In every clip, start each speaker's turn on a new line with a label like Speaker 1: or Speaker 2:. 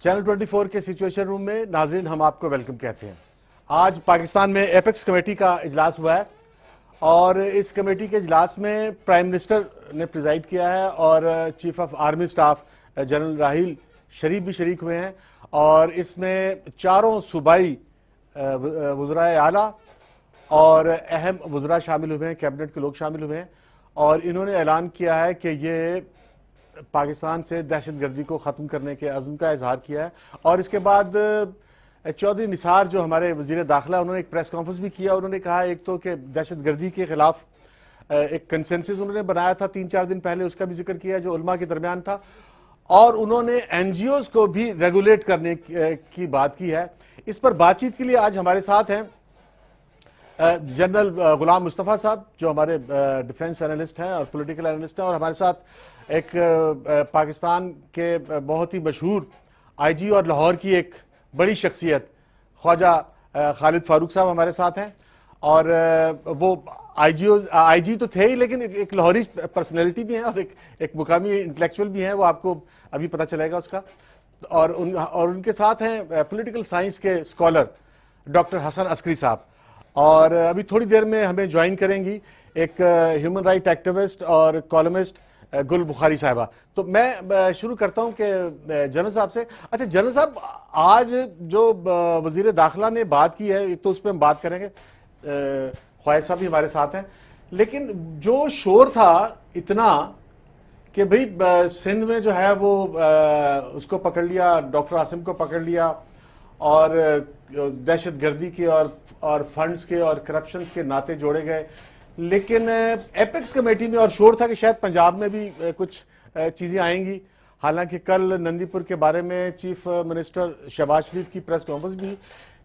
Speaker 1: Channel 24 کے situation روم میں ناظرین ہم آپ کو ویلکم کہتے ہیں۔ آج پاکستان میں ایپیکس کمیٹی کا اجلاس ہوا ہے اور اس کمیٹی کے اجلاس میں پرائم منسٹر نے پریزائیڈ کیا ہے اور chief of army staff general Raheel Sharif بھی شریک ہوئے ہیں، اور اس میں چاروں صوبائی وزرائے اعلیٰ اور اہم وزراء شامل ہوئے ہیں، کیبنٹ کے لوگ شامل ہوئے ہیں، اور انہوں نے اعلان کیا ہے کہ یہ پاکستان سے دہشت گردی کو ختم کرنے کے عزم کا اظہار کیا ہے۔ اور اس کے بعد چودھری نثار جو ہمارے وزیر داخلہ، انہوں نے ایک پریس کانفرنس بھی کیا۔ انہوں نے کہا ایک تو کہ دہشت گردی کے خلاف ایک کنسنسس انہوں نے بنایا تھا 3-4 دن پہلے، اس کا بھی ذکر کیا جو علماء کے درمیان تھا، اور انہوں نے این جی اوز کو بھی ریگولیٹ کرنے کی بات کی ہے۔ اس پر بات چیت کے لیے آج ہمارے ساتھ ہیں جنرل غلام مصطفیٰ صاحب جو ہمارے ڈیفنس انالسٹ ہیں اور پولیٹیکل انالسٹ ہیں، اور ہمارے ساتھ ایک پاکستان کے بہت ہی مشہور آئی جی اور لاہور کی ایک بڑی شخصیت خواجہ خالد فاروق صاحب ہمارے ساتھ ہیں، اور وہ آئی جی تو تھے ہی لیکن ایک لاہوری پرسنالٹی بھی ہیں اور ایک مقامی انٹلیکچوئل بھی ہیں، وہ آپ کو ابھی پتہ چلے گا اس کا، اور ان کے ساتھ ہیں پولیٹیکل سائنس کے اسکالر ڈاکٹر حسن عسکری صاحب، اور ابھی تھوڑی دیر میں ہمیں جوائن کریں گی ایک ہیومن رائٹ ایکٹیوسٹ اور کالمسٹ گل بخاری صاحبہ۔ تو میں شروع کرتا ہوں کہ جنرل صاحب سے۔ اچھا جنرل صاحب، آج جو وزیر داخلہ نے بات کی ہے ایک تو اس پہ ہم بات کریں گے، خواجہ صاحب بھی ہمارے ساتھ ہیں، لیکن جو شور تھا اتنا کہ بھئی سندھ میں جو ہے وہ اس کو پکڑ لیا، ڈاکٹر عاصم کو پکڑ لیا، اور دہشت گردی کے اور فنڈز کے اور کرپشنز کے ناطے جوڑے گئے، لیکن ایپیکس کمیٹی میں اور شور تھا کہ شاید پنجاب میں بھی کچھ چیزیں آئیں گی، حالانکہ کل نندی پور کے بارے میں چیف منسٹر شہباز شریف کی پریس کانفرنس بھی،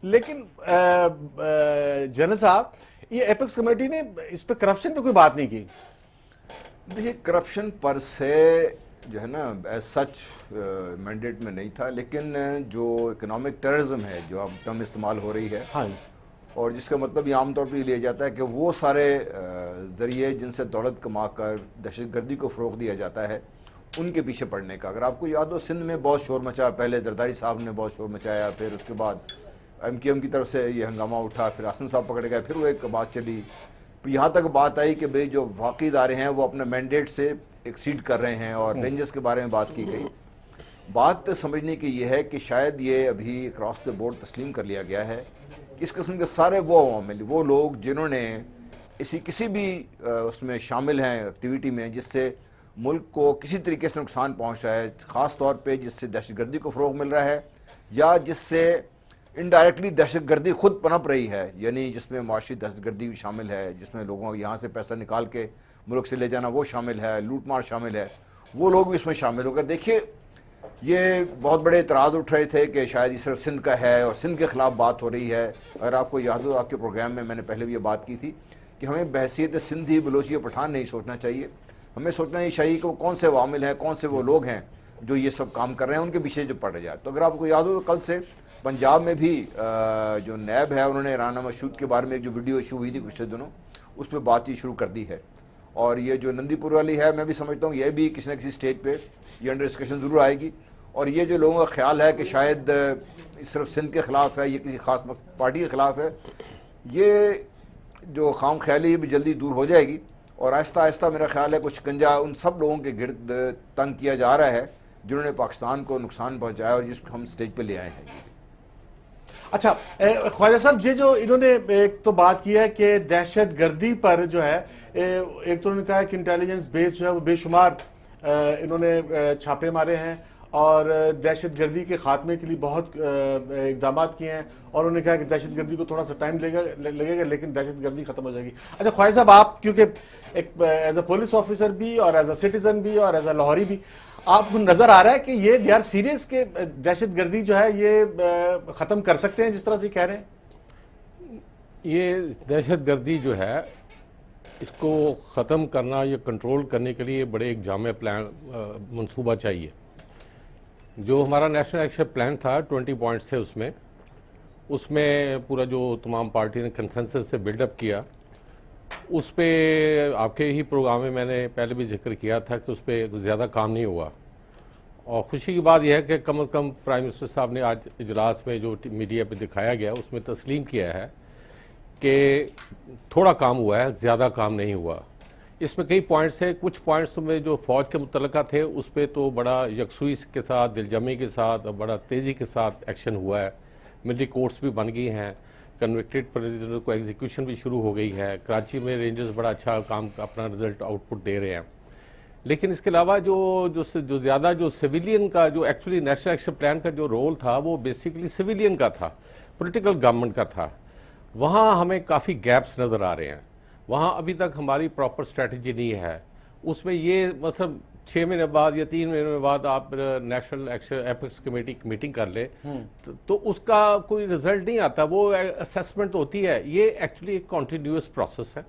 Speaker 1: لیکن جنرل صاحب یہ ایپیکس کمیٹی نے اس پہ کرپشن پہ کوئی بات نہیں کی۔
Speaker 2: دیکھیے کرپشن پر سے جو ہے نا سچ مینڈیٹ میں نہیں تھا، لیکن جو اکنامک ٹیررزم ہے جو اب تم استعمال ہو رہی ہے،
Speaker 1: ہاں،
Speaker 2: اور جس کا مطلب یہ عام طور پہ یہ لیا جاتا ہے کہ وہ سارے ذریعے جن سے دولت کما کر دہشت گردی کو فروغ دیا جاتا ہے ان کے پیچھے پڑنے کا۔ اگر آپ کو یاد ہو سندھ میں بہت شور مچا، پہلے زرداری صاحب نے بہت شور مچایا، پھر اس کے بعد ایم کیو ایم کی طرف سے یہ ہنگامہ اٹھا، پھر حسن صاحب پکڑے گئے، پھر وہ ایک بات چلی، یہاں تک بات آئی کہ بھئی جو واقعی ادارے ہیں وہ اپنے مینڈیٹ سے ایکسیڈ کر رہے ہیں، اور رینجرز کے بارے میں بات کی گئی۔ بات سمجھنے کی یہ ہے کہ شاید یہ ابھی اکراس دا بورڈ تسلیم کر لیا گیا ہے کہ اس قسم کے سارے وہ عوامل، وہ لوگ جنہوں نے کسی بھی اس میں شامل ہیں ایکٹیویٹی میں جس سے ملک کو کسی طریقے سے نقصان پہنچ رہا ہے، خاص طور پہ جس سے دہشت گردی کو فروغ مل رہا ہے یا جس سے انڈائریکٹلی دہشت گردی خود پنپ رہی ہے، یعنی جس میں معاشی دہشت گردی بھی شامل ہے، جس میں لوگوں یہاں سے پیسہ نکال کے ملک سے لے جانا وہ شامل ہے، لوٹ مار شامل ہے، وہ لوگ بھی اس میں شامل ہو گئے۔ دیکھیے یہ بہت بڑے اعتراض اٹھ رہے تھے کہ شاید یہ صرف سندھ کا ہے اور سندھ کے خلاف بات ہو رہی ہے۔ اگر آپ کو یاد ہو آپ کے پروگرام میں نے پہلے بھی یہ بات کی تھی کہ ہمیں بحیثیت سندھی، بلوچی اور پٹھان نہیں سوچنا چاہیے، ہمیں سوچنا یہ چاہیے کہ وہ کون سے عوامل ہیں، کون سے وہ لوگ ہیں جو یہ سب کام کر رہے ہیں، ان کے پیچھے جو پڑ جائے۔ تو اگر آپ کو یاد ہو تو کل سے پنجاب میں بھی جو نیب ہے انہوں نے رانا مشہود کے بارے میں ایک جو ویڈیو ایشو ہوئی تھی پچھلے دنوں، اس پہ بات چیت شروع کر دی ہے، اور یہ جو نندی پور والی ہے میں بھی سمجھتا ہوں یہ بھی کسی نہ کسی سٹیج پہ یہ انڈر ڈسکشن ضرور آئے گی، اور یہ جو لوگوں کا خیال ہے کہ شاید صرف سندھ کے خلاف ہے، یہ کسی خاص پارٹی کے خلاف ہے، یہ جو خام خیالی بھی جلدی دور ہو جائے گی، اور آہستہ آہستہ میرا خیال ہے کچھ شکنجہ ان سب لوگوں کے گرد تنگ کیا جا رہا ہے جنہوں نے پاکستان کو نقصان پہنچایا اور جس کو ہم سٹیج پہ لے آئے ہیں۔
Speaker 1: اچھا خواجہ صاحب، یہ جو انہوں نے ایک تو بات کی ہے کہ دہشت گردی پر جو ہے ایک تو انہوں نے کہا کہ انٹیلیجنس بیس جو ہے وہ بے شمار انہوں نے چھاپے مارے ہیں اور دہشت گردی کے خاتمے کے لیے بہت اقدامات کیے ہیں، اور انہوں نے کہا کہ دہشت گردی کو تھوڑا سا ٹائم لگے گا لیکن دہشت گردی ختم ہو جائے گی۔ اچھا خواجہ صاحب، آپ کیونکہ ایک ایز اے پولیس آفیسر بھی اور ایز اے سٹیزن بھی اور ایز اے لاہوری بھی، آپ کو نظر آ رہا ہے کہ یہ دے آر سیریس کہ دہشت گردی جو ہے یہ ختم کر سکتے ہیں جس طرح سے کہہ رہے ہیں؟
Speaker 3: یہ دہشت گردی جو ہے اس کو ختم کرنا یا کنٹرول کرنے کے لیے بڑے ایک جامع پلان منصوبہ چاہیے۔ جو ہمارا نیشنل ایکشن پلان تھا 20 پوائنٹس تھے، اس میں پورا جو تمام پارٹی نے کنسنسس سے بلڈ اپ کیا، اس پہ آپ کے ہی پروگرام میں میں نے پہلے بھی ذکر کیا تھا کہ اس پہ زیادہ کام نہیں ہوا، اور خوشی کی بات یہ ہے کہ کم از کم پرائم منسٹر صاحب نے آج اجلاس میں جو میڈیا پہ دکھایا گیا اس میں تسلیم کیا ہے کہ تھوڑا کام ہوا ہے، زیادہ کام نہیں ہوا. اس میں کئی پوائنٹس ہیں. کچھ پوائنٹس میں جو فوج کے متعلقہ تھے اس پہ تو بڑا یکسوئی کے ساتھ، دل جمعی کے ساتھ اور بڑا تیزی کے ساتھ ایکشن ہوا ہے. ملٹری کورٹس بھی بن گئی ہیں، کنوکٹڈ پرزنر کو ایگزیکیوشن بھی شروع ہو گئی ہے. کراچی میں رینجرز بڑا اچھا کام اپنا رزلٹ آؤٹ پٹ دے رہے ہیں. لیکن اس کے علاوہ جو زیادہ جو سویلین کا جو ایکچولی نیشنل ایکشن پلان کا جو رول تھا وہ بیسیکلی سویلین کا تھا، پولیٹیکل گورنمنٹ کا تھا. وہاں ہمیں کافی گیپس نظر آ رہے ہیں. وہاں ابھی تک ہماری پراپر اسٹریٹجی نہیں ہے. اس میں یہ مطلب 6 مہینے بعد یا 3 مہینے بعد آپ نیشنل ایکشن ایپکس کمیٹی کی میٹنگ کر لیں تو اس کا کوئی رزلٹ نہیں آتا. وہ اسیسمنٹ ہوتی ہے. یہ ایکچولی ایک کنٹینیوس پروسیس ہے.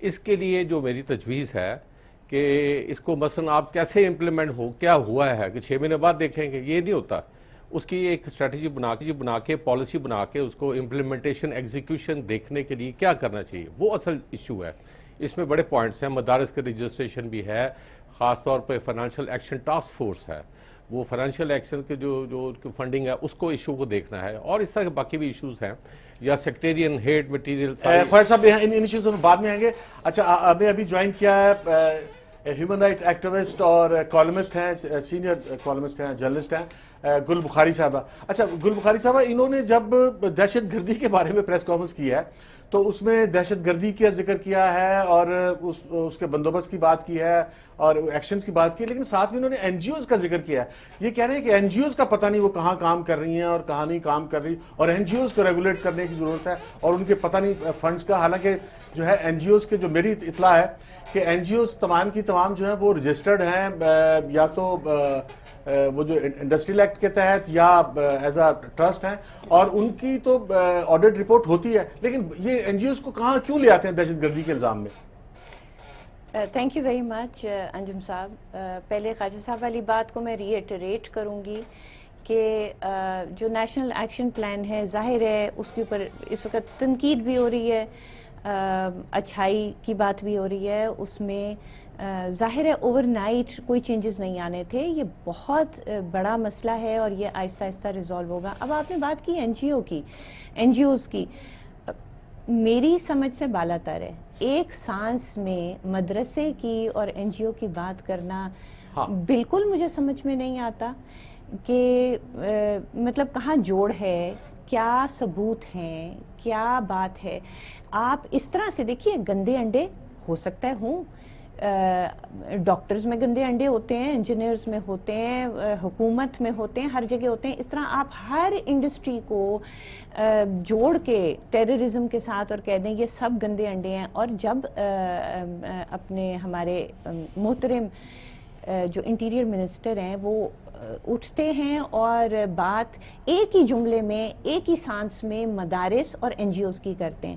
Speaker 3: اس کے لیے جو میری تجویز ہے کہ اس کو مثلا آپ کیسے امپلیمنٹ ہو، کیا ہوا ہے کہ 6 مہینے بعد دیکھیں گے، یہ نہیں ہوتا. اس کی ایک اسٹریٹجی بنا کے پالیسی بنا کے اس کو امپلیمنٹیشن ایگزیکیوشن دیکھنے کے لیے کیا کرنا چاہیے، وہ اصل ایشو ہے. اس میں بڑے پوائنٹس ہیں. مدارس کے رجسٹریشن بھی ہے، خاص طور پہ فائنینشیل ایکشن ٹاسک فورس ہے. وہ فائنینشیل ایکشن کے جو فنڈنگ ہے اس کو ایشو کو دیکھنا ہے. اور اس طرح کے باقی بھی ایشوز ہیں، یا سیکٹیرین ہیڈ مٹیریل.
Speaker 1: خواجہ صاحب ان ایشوز میں بعد میں آئیں گے. اچھا، ہمیں ابھی جوائن کیا ہے ہیومن رائٹ ایکٹیوسٹ اور کالمسٹ ہیں، سینئر کالمسٹ ہیں، جرنلسٹ ہیں، گل بخاری صاحبہ. اچھا گل بخاری صاحبہ، انہوں نے جب دہشت گردی کے بارے میں پریس کانفرنس کی ہے تو اس میں دہشت گردی کا ذکر کیا ہے اور اس کے بندوبست کی بات کی ہے اور ایکشنز کی بات کی ہے، لیکن ساتھ میں انہوں نے این جی اوز کا ذکر کیا ہے. یہ کہہ رہے ہیں کہ این جی اوز کا پتہ نہیں وہ کہاں کام کر رہی ہیں اور کہاں نہیں کام کر رہی، اور این جی اوز کو ریگولیٹ کرنے کی ضرورت ہے اور ان کے پتہ نہیں فنڈز کا. حالانکہ جو ہے این جی اوز کے جو میری اطلاع ہے کہ این جی اوز تمام کی تمام جو ہیں وہ رجسٹرڈ ہیں، یا تو وہ جو انڈسٹریل ایکٹ کے تحت یا ایز اے ٹرسٹ ہیں، اور ان کی تو آڈٹ رپورٹ ہوتی ہے. لیکن یہ این جی اوز کو کہاں کیوں لے آتے ہیں دہشت گردی کے الزام میں؟
Speaker 4: تھینک یو ویری مچ انجم صاحب. پہلے خواجہ صاحب والی بات کو میں ری ایٹریٹ کروں گی کہ جو نیشنل ایکشن پلان ہے، ظاہر ہے اس کے اوپر اس وقت تنقید بھی ہو رہی ہے، اچھائی کی بات بھی ہو رہی ہے. اس میں ظاہر ہے اوور نائٹ کوئی چینجز نہیں آنے تھے. یہ بہت بڑا مسئلہ ہے اور یہ آہستہ آہستہ ریزالو ہوگا. اب آپ نے بات کی این جی او کی، این جی اوز کی، میری سمجھ سے بالا تر ہے. ایک سانس میں مدرسے کی اور این جی او کی بات کرنا بالکل مجھے سمجھ میں نہیں آتا کہ مطلب کہاں جوڑ ہے، کیا ثبوت ہیں، کیا بات ہے. آپ اس طرح سے دیکھیے، گندے انڈے ہو سکتا ہے ہوں، ڈاکٹرز میں گندے انڈے ہوتے ہیں، انجینئرز میں ہوتے ہیں، حکومت میں ہوتے ہیں، ہر جگہ ہوتے ہیں. اس طرح آپ ہر انڈسٹری کو جوڑ کے ٹیررزم کے ساتھ اور کہہ دیں یہ سب گندے انڈے ہیں. اور جب اپنے ہمارے محترم جو انٹیریئر منسٹر ہیں وہ اٹھتے ہیں اور بات ایک ہی جملے میں، ایک ہی سانس میں مدارس اور این جی اوز کی کرتے ہیں.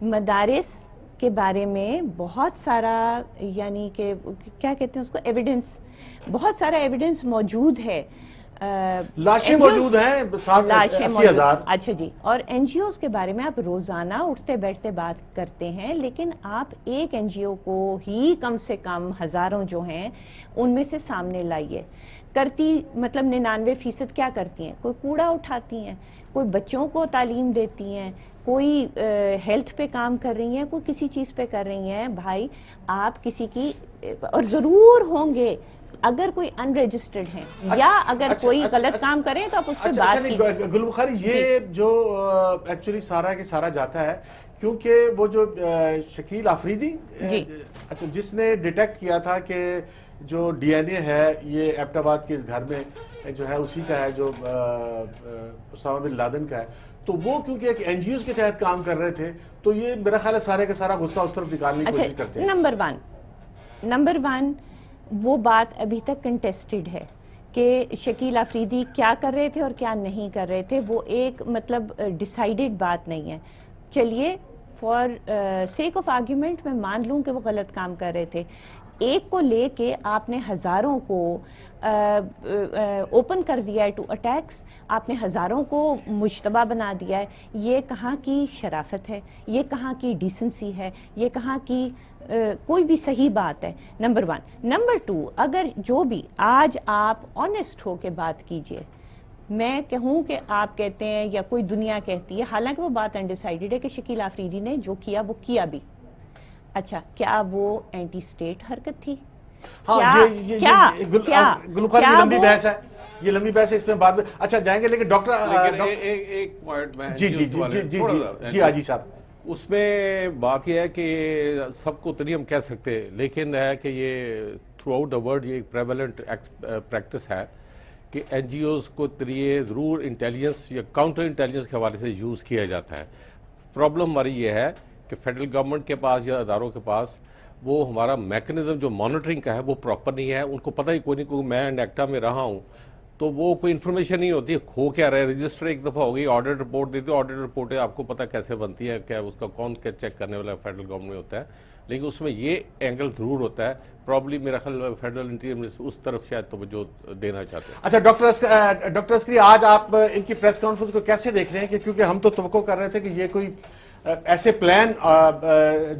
Speaker 4: مدارس کے بارے میں بہت سارا، یعنی کہ کیا کہتے ہیں اس کو، ایویڈنس، بہت سارا ایویڈنس موجود ہے.
Speaker 1: لاشیں موجود ہیں، 80,000.
Speaker 4: اچھا جی. اور این جی اوز کے بارے میں آپ روزانہ اٹھتے بیٹھتے بات کرتے ہیں، لیکن آپ ایک این جی او کو ہی کم سے کم ہزاروں جو ہیں ان میں سے سامنے لائیے. کرتی مطلب 99% کیا کرتی ہیں؟ کوئی کوڑا اٹھاتی ہیں، کوئی بچوں کو تعلیم دیتی ہیں، کوئی ہیلتھ پہ کام کر رہی ہیں، کوئی کسی چیز پہ کر رہی ہیں. بھائی آپ کسی کی، اور ضرور ہوں گے اگر کوئی ان رجسٹرڈ ہیں یا اگر کوئی غلط کام کریں تو آپ اس پہ بات کیجیے.
Speaker 1: گل بخاری، یہ جو ایکچولی سارا کے سارا جاتا ہے کیونکہ وہ جو شکیل آفریدی، اچھا، جس نے ڈیٹیکٹ کیا تھا کہ جو ڈی این اے ہے یہ ایبٹ آباد کے اس گھر میں جو ہے اسی کا ہے جو اسامہ بن لادن کا ہے، تو وہ کیونکہ ایک این جی اوز کے تحت کام کر رہے تھے تو یہ میرا خیال ہے سارے کا سارا غصہ اس طرف نکالنے کی کوشش کرتے ہیں.
Speaker 4: نمبر ون وہ بات ابھی تک کنٹیسٹڈ ہے کہ شکیل آفریدی کیا کر رہے تھے اور کیا نہیں کر رہے تھے. وہ ایک مطلب ڈیسائیڈڈ بات نہیں ہے. چلیے فار سیک آف آرگیومنٹ میں مان لوں کہ وہ غلط کام کر رہے تھے. ایک کو لے کے آپ نے ہزاروں کو اوپن کر دیا ہے ٹو اٹیکس، آپ نے ہزاروں کو مشتبہ بنا دیا ہے. یہ کہاں کی شرافت ہے؟ یہ کہاں کی ڈیسنسی ہے؟ یہ کہاں کی کوئی بھی صحیح بات ہے؟ نمبر 1. نمبر 2، اگر جو بھی آج آپ آنیسٹ ہو کے بات کیجئے، میں کہوں کہ آپ کہتے ہیں یا کوئی دنیا کہتی ہے، حالانکہ وہ بات انڈیسائیڈڈ ہے کہ شکیل آفریدی نے جو کیا وہ کیا بھی. اچھا، کیا وہ اینٹی اسٹیٹ حرکت تھی؟
Speaker 1: گلوکار یہ لمبی بحث ہے، یہ لمبی بحث ہے، اس میں بعد میں اچھا جائیں گے. لیکن ڈاکٹر
Speaker 3: ایک پوائنٹ میں
Speaker 1: جی حاجی صاحب،
Speaker 3: اس میں بات یہ ہے کہ سب کو تو نہیں ہم کہہ سکتے، لیکن ہے کہ یہ تھرو آؤٹ دا ورلڈ یہ ایک پریویلنٹ پریکٹس ہے کہ این جی اوز کو یہ ضرور انٹیلیجنس یا کاؤنٹر انٹیلیجنس کے حوالے سے یوز کیا جاتا ہے. پرابلم ہماری یہ ہے کہ فیڈرل گورنمنٹ کے پاس یا اداروں کے پاس وہ ہمارا میکنزم جو مانیٹرنگ کا ہے وہ پراپر نہیں ہے. ان کو پتہ ہی کوئی نہیں، کوئی میں نیکٹا میں رہا ہوں تو وہ کوئی انفارمیشن نہیں ہوتی ہے، کھو کیا رہے. رجسٹر ایک دفعہ ہو گئی، آڈٹ رپورٹ دیتی ہے، آڈٹ رپورٹ آپ کو پتہ کیسے بنتی ہے، کیا اس کا کون کیا چیک کرنے والا فیڈرل گورنمنٹ میں ہوتا ہے. لیکن اس میں یہ اینگل ضرور ہوتا ہے. پرابلی میرا خیال فیڈرل انٹیریئر منسٹر اس طرف شاید توجہ دینا چاہتے ہیں.
Speaker 1: اچھا ڈاکٹر عسکری، آج آپ ان کی پریس کانفرنس کو کیسے دیکھ رہے ہیں؟ کہ کیونکہ ہم تو توقع کر رہے تھے کہ یہ کوئی ایسے پلان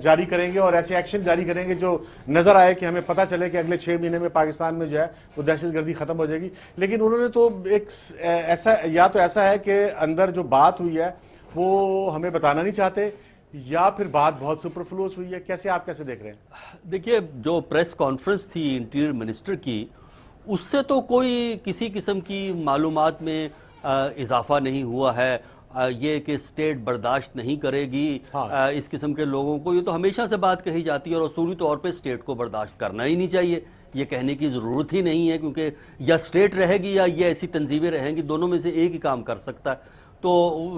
Speaker 1: جاری کریں گے اور ایسے ایکشن جاری کریں گے جو نظر آئے کہ ہمیں پتہ چلے کہ اگلے 6 مہینے میں پاکستان میں جو ہے وہ دہشت گردی ختم ہو جائے گی. لیکن انہوں نے تو ایک ایسا ہے کہ اندر جو بات ہوئی ہے وہ ہمیں بتانا نہیں چاہتے، یا پھر بات بہت سپرفلوس ہوئی ہے. کیسے آپ کیسے دیکھ رہے ہیں؟
Speaker 5: دیکھیے، جو پریس کانفرنس تھی انٹیریئر منسٹر کی، اس سے تو کوئی کسی قسم کی معلومات میں اضافہ نہیں ہوا ہے. یہ کہ اسٹیٹ برداشت نہیں کرے گی اس قسم کے لوگوں کو، یہ تو ہمیشہ سے بات کہی جاتی ہے، اور اصولی طور پہ اسٹیٹ کو برداشت کرنا ہی نہیں چاہیے. یہ کہنے کی ضرورت ہی نہیں ہے، کیونکہ یا اسٹیٹ رہے گی یا یہ ایسی تنظیمیں رہیں گی، دونوں میں سے ایک ہی کام کر سکتا ہے. تو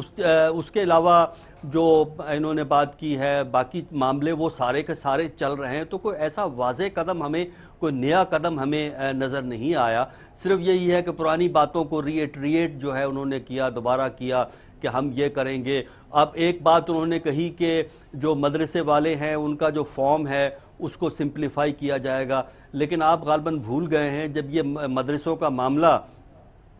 Speaker 5: اس کے علاوہ جو انہوں نے بات کی ہے، باقی معاملے وہ سارے کے سارے چل رہے ہیں. تو کوئی ایسا واضح قدم ہمیں، کوئی نیا قدم ہمیں نظر نہیں آیا. صرف یہی ہے کہ پرانی باتوں کو ریئٹ جو ہے انہوں نے کیا، دوبارہ کیا کہ ہم یہ کریں گے. اب ایک بات انہوں نے کہی کہ جو مدرسے والے ہیں ان کا جو فارم ہے اس کو سمپلیفائی کیا جائے گا. لیکن آپ غالباً بھول گئے ہیں، جب یہ مدرسوں کا معاملہ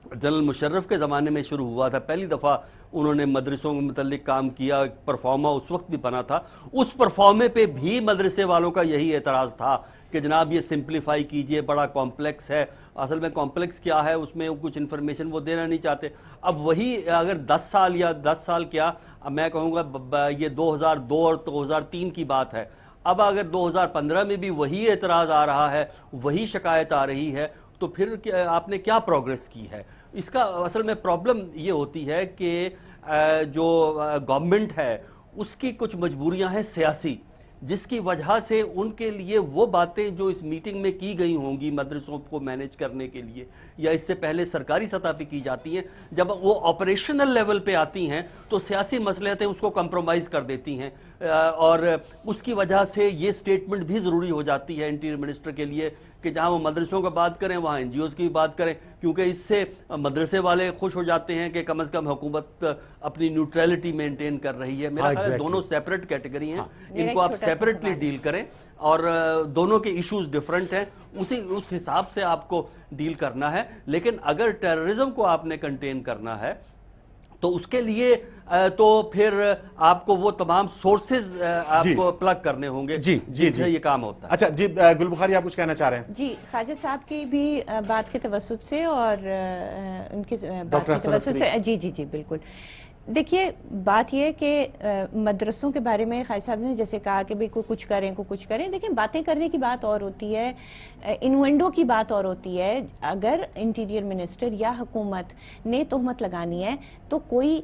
Speaker 5: جنرل مشرف کے زمانے میں شروع ہوا تھا، پہلی دفعہ انہوں نے مدرسوں کے متعلق کام کیا، پرفارما اس وقت بھی بنا تھا. اس پرفارمے پہ بھی مدرسے والوں کا یہی اعتراض تھا کہ جناب یہ سمپلیفائی کیجئے، بڑا کمپلیکس ہے. اصل میں کمپلیکس کیا ہے، اس میں کچھ انفارمیشن وہ دینا نہیں چاہتے. اب وہی اگر 10 سال یا 10 سال کیا، اب میں کہوں گا یہ 2002 اور 2003 کی بات ہے. اب اگر 2015 میں بھی وہی اعتراض آ رہا ہے، وہی شکایت آ رہی ہے، تو پھر آپ نے کیا پروگریس کی ہے؟ اس کا اصل میں پرابلم یہ ہوتی ہے کہ جو گورنمنٹ ہے اس کی کچھ مجبوریاں ہیں سیاسی، جس کی وجہ سے ان کے لیے وہ باتیں جو اس میٹنگ میں کی گئی ہوں گی مدرسوں کو مینیج کرنے کے لیے، یا اس سے پہلے سرکاری سطح پہ کی جاتی ہیں، جب وہ آپریشنل لیول پہ آتی ہیں تو سیاسی مصلحتیں اس کو کمپرومائز کر دیتی ہیں. اور اس کی وجہ سے یہ سٹیٹمنٹ بھی ضروری ہو جاتی ہے انٹیریئر منسٹر کے لیے کہ جہاں وہ مدرسوں کا بات کریں وہاں این جی اوز کی بات کریں، کیونکہ اس سے مدرسے والے خوش ہو جاتے ہیں کہ کم از کم حکومت اپنی نیوٹرلٹی مینٹین کر رہی ہے. میرا خیال ہے دونوں سیپریٹ کیٹیگری ہیں، ان کو آپ سیپریٹلی ڈیل کریں، اور دونوں کے ایشوز ڈیفرنٹ ہیں، اس حساب سے آپ کو ڈیل کرنا ہے. لیکن اگر ٹیررزم کو آپ نے کنٹین کرنا ہے تو اس کے لیے تو پھر آپ کو وہ تمام سورسز آپ کو پلگ کرنے ہوں گے جن سے یہ کام ہوتا ہے.
Speaker 1: اچھا جی گل بخاری، آپ کچھ کہنا چاہ رہے ہیں؟
Speaker 4: جی، خواجہ صاحب کی بھی بات کے توسط سے اور ان کی بات کے توسط سے جی بالکل. دیکھیے، بات یہ ہے کہ مدرسوں کے بارے میں خواجہ صاحب نے جیسے کہا کہ کوئی کچھ کریں کوئی کچھ کریں. دیکھیں، باتیں کرنے کی بات اور ہوتی ہے، انوینڈو کی بات اور ہوتی ہے. اگر انٹیریئر منسٹر یا حکومت نے تہمت لگانی ہے تو کوئی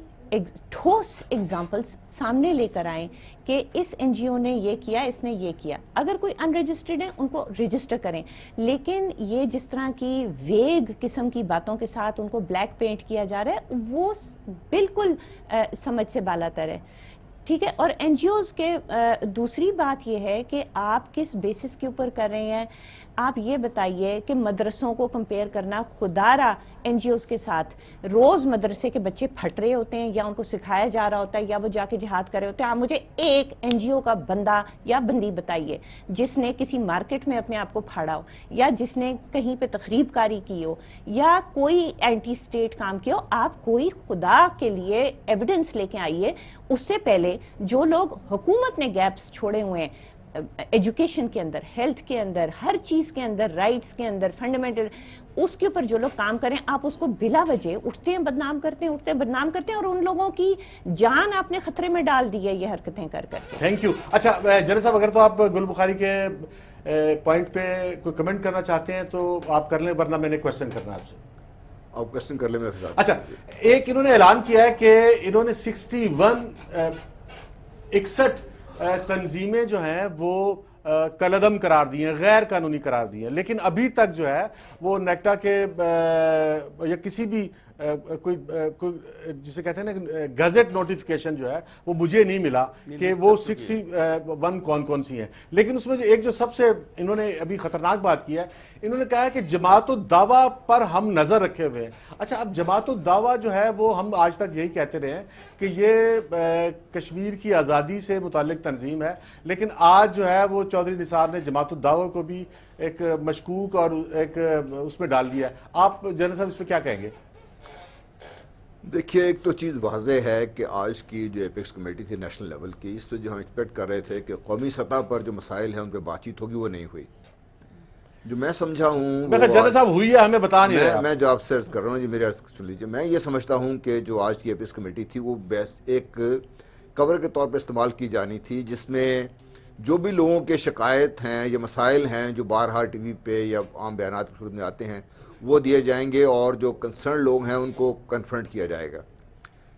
Speaker 4: ٹھوس ایگزامپلس سامنے لے کر آئیں کہ اس این جی او نے یہ کیا، اس نے یہ کیا. اگر کوئی انرجسٹرڈ ہے ان کو رجسٹر کریں، لیکن یہ جس طرح کی ویگ قسم کی باتوں کے ساتھ ان کو بلیک پینٹ کیا جا رہا ہے وہ بالکل سمجھ سے بالا تر ہے. ٹھیک ہے. اور این جی اوز کے دوسری بات یہ ہے کہ آپ کس بیسس کے اوپر کر رہے ہیں. آپ یہ بتائیے کہ مدرسوں کو کمپیئر کرنا خدارہ این جی اوز کے ساتھ، روز مدرسے کے بچے پھٹ رہے ہوتے ہیں یا ان کو سکھایا جا رہا ہوتا ہے یا وہ جا کے جہاد کر رہے ہوتے ہیں. آپ مجھے ایک این جی او کا بندہ یا بندی بتائیے جس نے کسی مارکیٹ میں اپنے آپ کو پھاڑا ہو، یا جس نے کہیں پہ تخریب کاری کی ہو، یا کوئی اینٹی اسٹیٹ کام کیا ہو. آپ کوئی خدا کے لیے ایویڈنس لے کے آئیے. اس سے پہلے جو لوگ حکومت نے گیپس چھوڑے ہوئے ہیں ایجوکیشن کے اندر، ہیلتھ کے اندر، ہر چیز کے اندر، رائٹس کے اندر، فنڈامنٹل، اس کے اوپر جو لوگ کام کریں آپ اس کو بلا وجہ اٹھتے ہیں بدنام کرتے ہیں، اٹھتے ہیں بدنام کرتے ہیں، اور ان لوگوں کی جان آپ نے خطرے میں ڈال دی ہے یہ حرکتیں کر کر.
Speaker 1: Thank you. اچھا جنرل صاحب، اگر تو آپ گل بخاری کے پوائنٹ پہ کوئی کمنٹ کرنا چاہتے ہیں تو آپ کر لیں، ورنہ میں نے کویسچن کرنا ہے آپ سے.
Speaker 2: آپ کویسچن کر لیں. میں
Speaker 1: اچھا، ایک انہوں نے اعلان کیا ہے کہ انہوں نے 61 تنظیمیں جو ہیں وہ کالعدم قرار دی ہیں، غیر قانونی قرار دی ہیں، لیکن ابھی تک جو ہے وہ نیکٹا کے یا کسی بھی کوئی جسے کہتے ہیں نا گزٹ نوٹیفیکیشن جو ہے وہ مجھے نہیں ملا کہ وہ 61 کون سی ہیں. لیکن اس میں ایک جو سب سے انہوں نے ابھی خطرناک بات کی ہے، انہوں نے کہا ہے کہ جماعت الدعویٰ پر ہم نظر رکھے ہوئے ہیں. اچھا، اب جماعت الدعویٰ جو ہے وہ ہم آج تک یہی کہتے رہے ہیں کہ یہ کشمیر کی آزادی سے متعلق تنظیم ہے، لیکن آج جو ہے وہ چودھری نثار نے جماعت الدعویٰ کو بھی ایک مشکوک اور ایک اس میں ڈال دیا ہے. آپ جنرل صاحب اس پہ کیا کہیں گے؟
Speaker 2: دیکھیے، ایک تو چیز واضح ہے کہ آج کی جو ایپیکس کمیٹی تھی نیشنل لیول کی، اس سے جو ہم ایکسپیکٹ کر رہے تھے کہ قومی سطح پر جو مسائل ہیں ان پہ بات چیت ہوگی، وہ نہیں ہوئی. جو میں سمجھا ہوں،
Speaker 1: جنرل صاحب ہوئی ہے، ہمیں بتا نہیں رہا.
Speaker 2: میں جو آپ سے عرض کر رہا ہوں جی، میری عرض سن لیجیے. میں یہ سمجھتا ہوں کہ جو آج کی ایپیکس کمیٹی تھی وہ بیسٹ ایک کور کے طور پہ استعمال کی جانی تھی، جس میں جو بھی لوگوں کے شکایت ہیں یا مسائل ہیں جو بارہا ٹی وی پہ یا عام بیانات کی صورت میں آتے ہیں وہ دیے جائیں گے، اور جو کنسرن لوگ ہیں ان کو کنفرنٹ کیا جائے گا.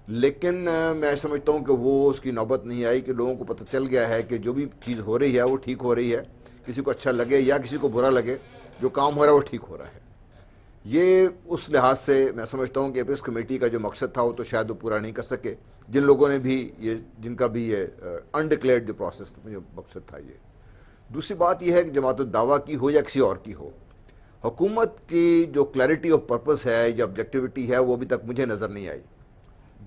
Speaker 2: لیکن میں سمجھتا ہوں کہ وہ اس کی نوبت نہیں آئی کہ لوگوں کو پتہ چل گیا ہے کہ جو بھی چیز ہو رہی ہے وہ ٹھیک ہو رہی ہے، کسی کو اچھا لگے یا کسی کو برا لگے، جو کام ہو رہا ہے وہ ٹھیک ہو رہا ہے. یہ اس لحاظ سے میں سمجھتا ہوں کہ ایپیکس کمیٹی کا جو مقصد تھا وہ تو شاید وہ پورا نہیں کر سکے، جن لوگوں نے بھی جن کا بھی یہ انڈکلیئرڈ جو پروسیس جو مقصد تھا. یہ دوسری بات یہ ہے کہ جماعت الدعویٰ کی ہو یا کسی اور کی ہو، حکومت کی جو کلیئرٹی آف پرپس ہے یا آبجیکٹیوٹی ہے وہ ابھی تک مجھے نظر نہیں آئی.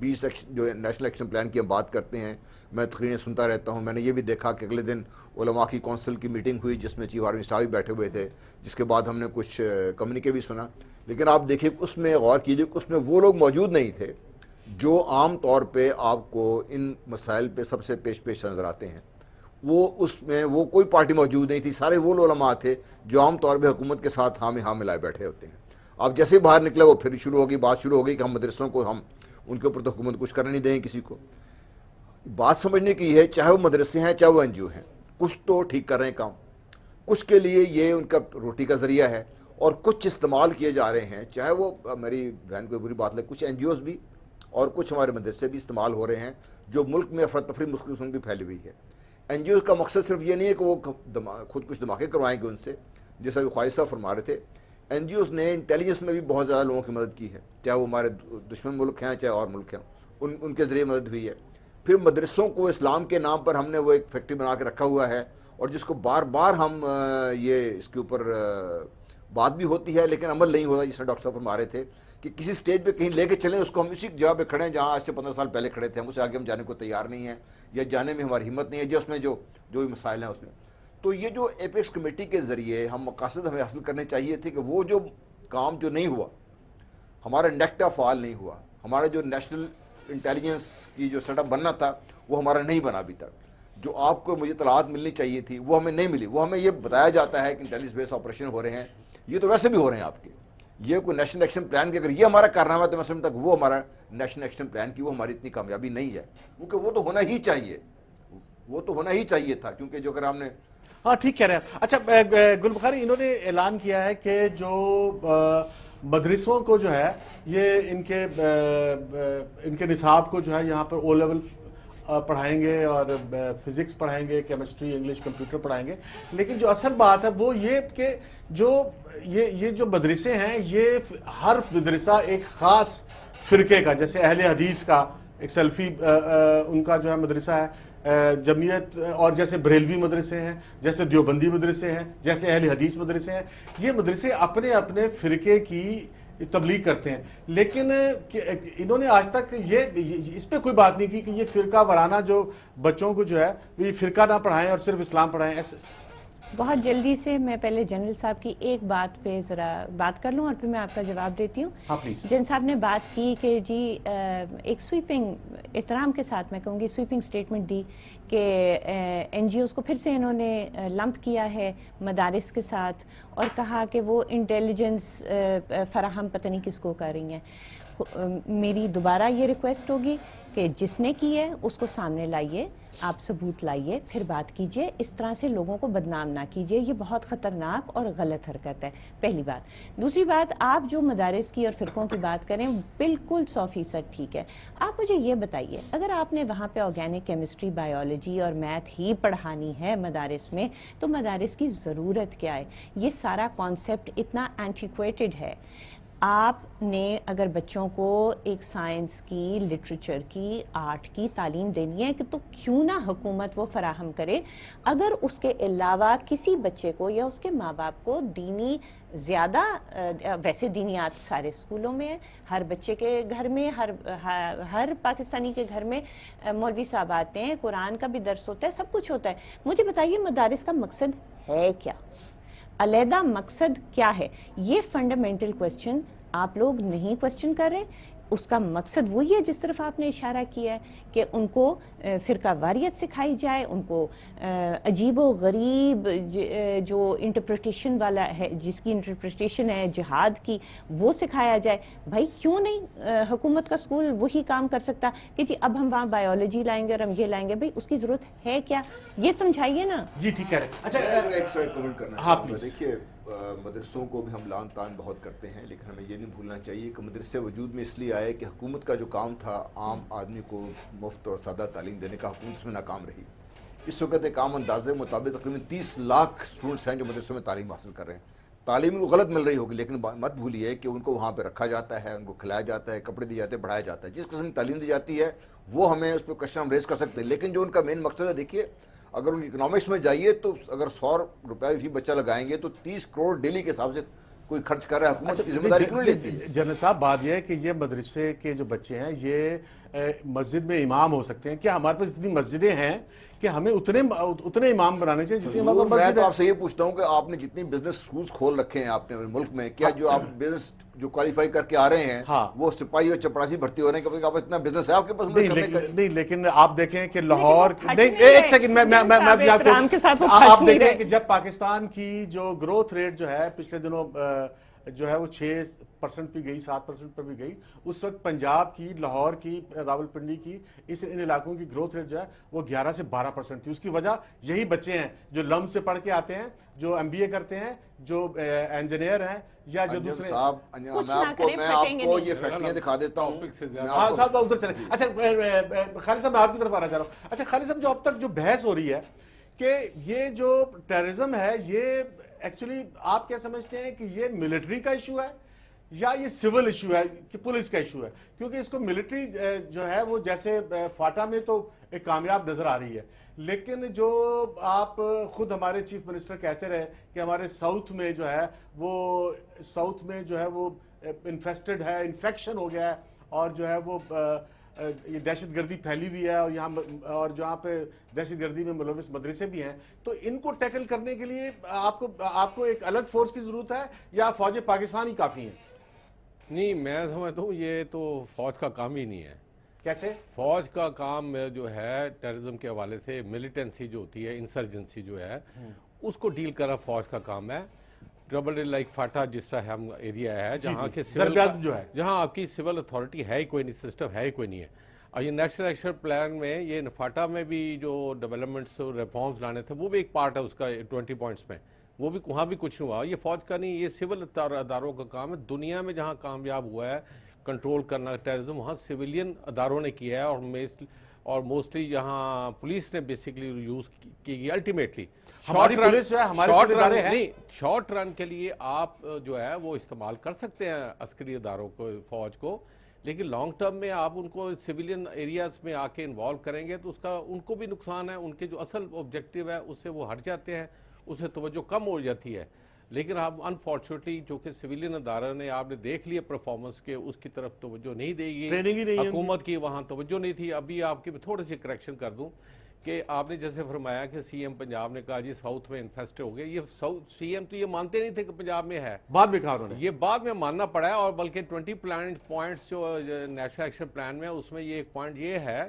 Speaker 2: 20 جو نیشنل ایکشن پلان کی ہم بات کرتے ہیں، میں تقریریں سنتا رہتا ہوں. میں نے یہ بھی دیکھا کہ اگلے دن علماء کی کونسل کی میٹنگ ہوئی جس میں چیف آرمی اسٹاف بھی بیٹھے ہوئے تھے، جس کے بعد ہم نے کچھ کمیونیکے بھی سنا. لیکن آپ دیکھیے اس میں غور کیجیے کہ اس میں وہ لوگ موجود نہیں تھے جو عام طور پہ آپ کو ان مسائل پہ سب سے پیش نظر آتے ہیں. اس میں وہ کوئی پارٹی موجود نہیں تھی. سارے وہ علماء تھے جو عام طور پہ حکومت کے ساتھ ہاں میں ہاں ملائے بیٹھے ہوتے ہیں. آپ جیسے ہی باہر نکلے وہ پھر شروع ہوگی بات شروع ہو گئی کہ ہم مدرسوں کو ہم ان کے اوپر تو حکومت کچھ کرنے نہیں دیں گے کسی کو. بات سمجھنے کی ہے، چاہے وہ مدرسے ہیں چاہے وہ این جی او ہیں، کچھ تو ٹھیک کر رہے ہیں کام، کچھ کے لیے یہ ان کا روٹی کا ذریعہ ہے، اور کچھ استعمال کیے جا رہے ہیں. چاہے وہ میری بہن کو بری بات لگے، کچھ این جی اوز بھی اور کچھ ہمارے مدرسے بھی استعمال ہو رہے ہیں جو ملک میں افراتفری قسم کی پھیلی ہوئی ہے. این جی اوز کا مقصد صرف یہ نہیں ہے کہ وہ خود کچھ دھماکے کروائیں گے ان سے، جیسا کہ خواہش صاحب فرما رہے تھے. این جی اوز نے انٹیلیجنس میں بھی بہت زیادہ لوگوں کی مدد کی ہے، چاہے وہ ہمارے دشمن ملک ہیں چاہے اور ملک ہیں، ان کے ذریعے مدد ہوئی ہے. پھر مدرسوں کو اسلام کے نام پر ہم نے وہ ایک فیکٹری بنا کے رکھا ہوا ہے، اور جس کو بار بار ہم یہ اس کے اوپر بات بھی ہوتی ہے لیکن عمل نہیں ہوتا. جس طرح ڈاکٹر صاحب فرما رہے تھے کہ کسی سٹیج پہ کہیں لے کے چلیں، اس کو ہم اسی جگہ پہ کھڑے ہیں جہاں آج سے 15 سال پہلے کھڑے تھے. ہم اسے آگے ہم جانے کو تیار نہیں ہیں، یا جانے میں ہماری ہمت نہیں ہے، اس میں جو بھی مسائل ہیں اس میں. تو یہ جو ایپیکس کمیٹی کے ذریعے ہم مقاصد ہمیں حاصل کرنے چاہیے تھے کہ وہ جو کام جو نہیں ہوا، ہمارا نیکٹا فعال نہیں ہوا، ہمارا جو نیشنل انٹیلیجنس کی جو سیٹ اپ بننا تھا وہ ہمارا نہیں بنا ابھی تک. جو آپ کو مجھے اطلاعات ملنی چاہیے تھی وہ ہمیں نہیں ملی. وہ ہمیں یہ بتایا جاتا ہے کہ انٹیلیجنس بیس آپریشن ہو رہے ہیں، یہ تو ویسے بھی ہو رہے ہیں آپ کے. یہ کوئی نیشنل ایکشن پلان کے اگر یہ ہمارا کارنامہ ہے تو میں سمجھتا کہ وہ ہمارا نیشنل ایکشن پلان کی وہ ہماری اتنی کامیابی نہیں ہے، کیونکہ وہ تو ہونا ہی چاہیے، وہ تو ہونا ہی چاہیے تھا. کیونکہ جو اگر ہم نے
Speaker 1: ہاں ٹھیک کہہ رہے ہیں. اچھا گل بخاری، انہوں نے اعلان کیا ہے کہ جو مدرسوں کو جو ہے یہ ان کے نصاب کو جو ہے یہاں پر او لیول پڑھائیں گے اور فزکس پڑھائیں گے، کیمسٹری، انگلش، کمپیوٹر پڑھائیں گے. لیکن جو اصل بات ہے وہ یہ کہ یہ جو مدرسے ہیں یہ ہر مدرسہ ایک خاص فرقے کا، جیسے اہل حدیث کا ایک سلفی ان کا جو ہے مدرسہ ہے، جمعیت اور جیسے بریلوی مدرسے ہیں، جیسے دیوبندی مدرسے ہیں، جیسے اہل حدیث مدرسے ہیں، یہ مدرسے اپنے اپنے فرقے کی تبلیغ کرتے ہیں، لیکن انہوں نے آج تک اس پہ کوئی بات نہیں کی کہ یہ فرقہ وارانہ جو بچوں کو جو ہے یہ فرقہ نہ پڑھائیں اور صرف اسلام پڑھائیں. ایسے
Speaker 4: بہت جلدی سے میں پہلے جنرل صاحب کی ایک بات پہ ذرا بات کر لوں اور پھر میں آپ کا جواب دیتی ہوں.
Speaker 1: ہاں پلیز.
Speaker 4: جنرل صاحب نے بات کی کہ جی ایک سویپنگ احترام کے ساتھ میں کہوں گی سویپنگ سٹیٹمنٹ دی کہ این جی اوز کو پھر سے انہوں نے لمپ کیا ہے مدارس کے ساتھ اور کہا کہ وہ انٹیلیجنس فراہم پتہ نہیں کس کو کر رہی ہیں. میری دوبارہ یہ ریکویسٹ ہوگی کہ جس نے کی ہے اس کو سامنے لائیے، آپ ثبوت لائیے، پھر بات کیجئے. اس طرح سے لوگوں کو بدنام نہ کیجئے، یہ بہت خطرناک اور غلط حرکت ہے. پہلی بات. دوسری بات، آپ جو مدارس کی اور فرقوں کی بات کریں بالکل 100% ٹھیک ہے. آپ مجھے یہ بتائیے، اگر آپ نے وہاں پہ آرگینک کیمسٹری، بایولوجی اور میتھ ہی پڑھانی ہے مدارس میں تو مدارس کی ضرورت کیا ہے؟ یہ سارا کانسیپٹ اتنا اینٹیکویٹڈ ہے. آپ نے اگر بچوں کو ایک سائنس کی، لٹریچر کی، آرٹ کی تعلیم دینی ہے کہ تو کیوں نہ حکومت وہ فراہم کرے. اگر اس کے علاوہ کسی بچے کو یا اس کے ماں باپ کو دینی زیادہ، ویسے دینیات سارے اسکولوں میں ہے، ہر بچے کے گھر میں، ہر پاکستانی کے گھر میں مولوی صاحب آتے ہیں، قرآن کا بھی درس ہوتا ہے، سب کچھ ہوتا ہے. مجھے بتائیے مدارس کا مقصد ہے کیا؟ علیحدہ مقصد کیا ہے؟ یہ فنڈامنٹل کوسچن آپ لوگ نہیں کوسچن کر رہے. اس کا مقصد وہی ہے جس طرف آپ نے اشارہ کیا ہے کہ ان کو فرقہ واریت سکھائی جائے، ان کو عجیب و غریب جو انٹرپریٹیشن والا ہے، جس کی انٹرپریٹیشن ہے جہاد کی، وہ سکھایا جائے. بھائی کیوں نہیں حکومت کا اسکول وہی کام کر سکتا کہ جی اب ہم وہاں بایولوجی لائیں گے اور ہم یہ لائیں گے؟ بھائی اس کی ضرورت ہے کیا؟ یہ سمجھائیے نا.
Speaker 1: جی ٹھیک ہے. اچھا
Speaker 2: ایکسٹرا کمنٹ کرنا
Speaker 1: ہاں
Speaker 2: چاہوں گا.
Speaker 1: پلیز.
Speaker 2: دیکھیے مدرسوں کو بھی ہم لان تان بہت کرتے ہیں، لیکن ہمیں یہ نہیں بھولنا چاہیے کہ مدرسے وجود میں اس لیے آئے کہ حکومت کا جو کام تھا عام آدمی کو مفت اور سادہ تعلیم دینے کا، حکومت اس میں ناکام رہی. اس وقت ایک عام اندازے مطابق تقریباً 30 لاکھ اسٹوڈنٹس ہیں جو مدرسوں میں تعلیم حاصل کر رہے ہیں. تعلیم ان کو غلط مل رہی ہوگی، لیکن مت بھولیے کہ ان کو وہاں پہ رکھا جاتا ہے، ان کو کھلایا جاتا ہے، کپڑے دیے جاتے ہیں، پڑھایا جاتا ہے. جس قسم کی تعلیم دی جاتی ہے وہ ہمیں اس پہ کوشچن ہم ریز کر سکتے ہیں، لیکن جو ان کا مین مقصد ہے، دیکھیے اگر ان کی اکنامکس میں جائیے تو اگر 100 روپے فی بچہ لگائیں گے تو 30 کروڑ ڈیلی کے حساب سے کوئی خرچ کر رہا ہے. حکومت کی ذمہ داری کیوں نہیں لیتی ہے؟
Speaker 1: جنرل صاحب بات یہ ہے کہ یہ مدرسے کے جو بچے ہیں یہ مسجد میں امام ہو سکتے ہیں. کیا ہمارے پاس اتنی مسجدیں ہیں کہ ہمیں اتنے امام بنانے چاہیے جتنی ہمارے پاس
Speaker 2: میں
Speaker 1: مسجد
Speaker 2: تو
Speaker 1: ہے؟
Speaker 2: آپ سے یہ پوچھتا ہوں کہ آپ نے جتنی بزنس سکولز کھول رکھے ہیں آپ نے ملک میں، کیا جو آپ بزنس جو کوالیفائی کر کے آ رہے ہیں وہ سپاہی اور چپراسی بھرتی ہو رہے ہیں کہ آپ اتنا بزنس ہے آپ کے پاس؟
Speaker 1: نہیں، لیکن آپ دیکھیں کہ لاہور، ایک سیکنڈ میں آپ دیکھیں کہ جب پاکستان کی جو گروتھ ریٹ جو ہے پچھلے دنوں جو ہے وہ 6% پہ گئی، 7% پر بھی گئی، اس وقت پنجاب کی، لاہور کی، راولپنڈی کی، ان علاقوں کی گروتھ ریٹ جو ہے وہ 11 سے 12% تھی. اس کی وجہ یہی بچے ہیں جو لم سے پڑھ کے آتے ہیں، جو MBA کرتے ہیں، جو انجینئر ہیں یا جو دوسرے.
Speaker 2: میں آپ کو یہ فیکٹریاں دکھا دیتا ہوں.
Speaker 1: صاحب ادھر چلیں. اچھا خالد صاحب میں آپ کی طرف آنا چاہ رہا ہوں. اچھا خالد صاحب، جو اب تک جو بحث ہو رہی ہے کہ یہ جو ٹیررزم ہے یہ ایکچولی آپ کیا سمجھتے ہیں کہ یہ ملٹری کا ایشو ہے یا یہ سول ایشو ہے کہ پولیس کا ایشو ہے؟ کیونکہ اس کو ملٹری جو ہے وہ جیسے فاٹا میں تو ایک کامیاب نظر آ رہی ہے، لیکن جو آپ خود ہمارے چیف منسٹر کہتے رہے کہ ہمارے ساؤتھ میں جو ہے وہ انفیسٹڈ ہے، انفیکشن ہو گیا ہے اور جو ہے وہ یہ دہشت گردی پھیلی ہوئی ہے اور جہاں پہ دہشت گردی میں ملوث مدرسے بھی ہیں، تو ان کو ٹیکل کرنے کے لیے آپ کو ایک الگ فورس کی ضرورت ہے یا فوج پاکستان ہی کافی ہیں؟
Speaker 3: نہیں، میں سمجھتا ہوں یہ تو فوج کا کام ہی نہیں ہے.
Speaker 1: کیسے؟ فوج
Speaker 3: کا کام جو ہے ٹیررزم کے حوالے سے ملیٹنسی جو ہوتی ہے، انسرجنسی جو ہے، اس کو ڈیل کرنا فوج کا کام ہے. ڈبل لائک فاٹا جس طرح ہم ایریا ہے جہاں کے جہاں آپ کی سول اتھارٹی ہے ہی کوئی نہیں، سسٹم ہے ہی کوئی نہیں ہے. اور یہ نیشنل ایکشن پلان میں یہ فاٹا میں بھی جو ڈیولپمنٹس ریفارمز لانے تھے وہ بھی ایک پارٹ ہے اس کا 20 پوائنٹس میں، وہ بھی وہاں بھی کچھ نہیں ہوا. یہ فوج کا نہیں، یہ سول اداروں کا کام ہے. دنیا میں جہاں کامیاب ہوا ہے کنٹرول کرنا ٹیررزم، وہاں سویلین اداروں نے کیا ہے اور موسٹلی یہاں پولیس نے بیسیکلی یوز کی. الٹیمیٹلی شارٹ رن کے لیے آپ جو ہے وہ استعمال کر سکتے ہیں عسکری اداروں کو، فوج کو، لیکن لانگ ٹرم میں آپ ان کو سویلین ایریاز میں آ کے انوالو کریں گے تو اس کا ان کو بھی نقصان ہے، ان کے جو اصل آبجیکٹیو ہے اس سے وہ ہٹ جاتے ہیں، اس سے توجہ کم ہو جاتی ہے. لیکن آپ انفارچونیٹلی جو کہ سویلین ادارہ نے آپ نے دیکھ لیا پرفارمنس کے، اس کی طرف توجہ نہیں دے گی،
Speaker 1: ٹریننگ ہی نہیں ہے
Speaker 3: حکومت کی وہاں توجہ نہیں تھی. ابھی آپ کی تھوڑی سی کریکشن کر دوں کہ آپ نے جیسے فرمایا کہ سی ایم پنجاب نے کہا جی ساؤتھ میں انفیسٹ ہو گئے، یہ سی ایم تو یہ مانتے نہیں تھے کہ پنجاب میں ہے،
Speaker 1: بعد میں کہا انہوں نے.
Speaker 3: یہ بعد میں ماننا پڑا ہے. اور بلکہ 20 پوائنٹس جو نیشنل ایکشن پلان میں اس میں یہ ایک پوائنٹ یہ ہے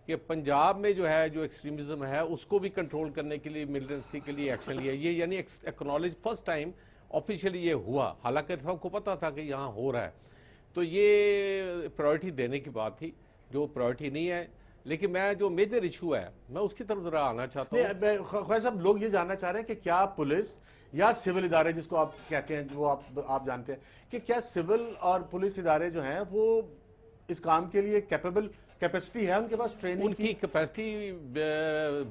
Speaker 3: کہ پنجاب میں جو ہے جو ایکسٹریمزم ہے اس کو بھی کنٹرول کرنے کے لیے ملیٹنسی کے لیے ایکشن لیا. یہ یعنی ایکنالج فرسٹ ٹائم آفیشیلی یہ ہوا، حالانکہ سب کو پتا تھا کہ یہاں ہو رہا ہے. تو یہ پرائورٹی دینے کی بات تھی جو پرائورٹی نہیں ہے. لیکن میں جو میجر ایشو ہے میں اس کی طرف ذرا آنا چاہتا ہوں.
Speaker 1: خواجہ صاحب، لوگ یہ جاننا چاہ رہے ہیں کہ کیا پولیس یا سول ادارے جس کو آپ کہتے ہیں وہ آپ جانتے ہیں کہ کیا سول اور پولیس ادارے جو ہیں وہ اس کام کے لیے کیپیسٹی ہے ان کے پاس، ٹریننگ
Speaker 3: ان کی کیپیسٹی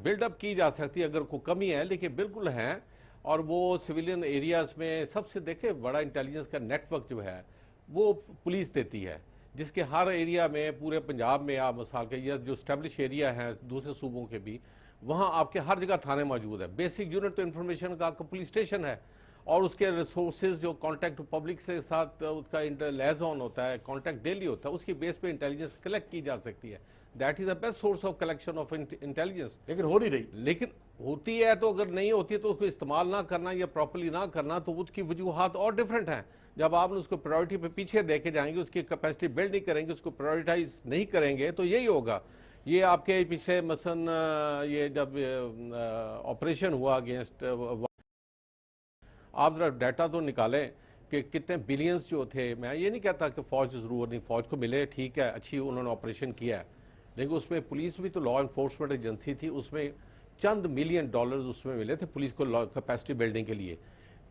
Speaker 3: بلڈ اپ کی جا سکتی ہے اگر کوئی کمی ہے، لیکن بالکل ہیں. اور وہ سویلین ایریاز میں سب سے دیکھیں بڑا انٹیلیجنس کا نیٹ ورک جو ہے وہ پولیس دیتی ہے، جس کے ہر ایریا میں پورے پنجاب میں آپ مثال کے یہ جو اسٹیبلش ایریا ہیں دوسرے صوبوں کے بھی، وہاں آپ کے ہر جگہ تھانے موجود ہے. بیسک یونٹ تو انفارمیشن کا پولیس اسٹیشن ہے، اور اس کے ریسورسز جو کانٹیکٹ پبلک سے ساتھ اس کا لیزون ہوتا ہے، کانٹیکٹ ڈیلی ہوتا ہے، اس کی بیس پہ انٹیلیجنس کلیکٹ کی جا سکتی ہے. That is the best source of collection of intelligence.
Speaker 1: لیکن ہو نہیں رہی.
Speaker 3: لیکن ہوتی ہے تو اگر نہیں ہوتی ہے تو اس کو استعمال نہ کرنا یا پراپرلی نہ کرنا تو اس کی وجوہات اور ڈیفرنٹ ہیں. جب آپ اس کو پرائورٹی پہ پیچھے دیکھے جائیں گے، اس کی کیپیسٹی بلڈ نہیں کریں گے، اس کو پرائورٹائز نہیں کریں گے تو یہی ہوگا. یہ آپ کے پیچھے مثلا یہ جب آپریشن ہوا اگینسٹ، آپ ذرا ڈیٹا تو نکالیں کہ کتنے بلینز جو تھے. میں یہ نہیں کہتا کہ فوج ضرور نہیں، فوج کو ملے ٹھیک ہے، اچھی انہوں نے آپریشن کیا ہے، لیکن اس میں پولیس بھی تو لا انفورسمنٹ ایجنسی تھی، اس میں چند ملین ڈالرز اس میں ملے تھے پولیس کو کیپیسٹی بلڈنگ کے لیے.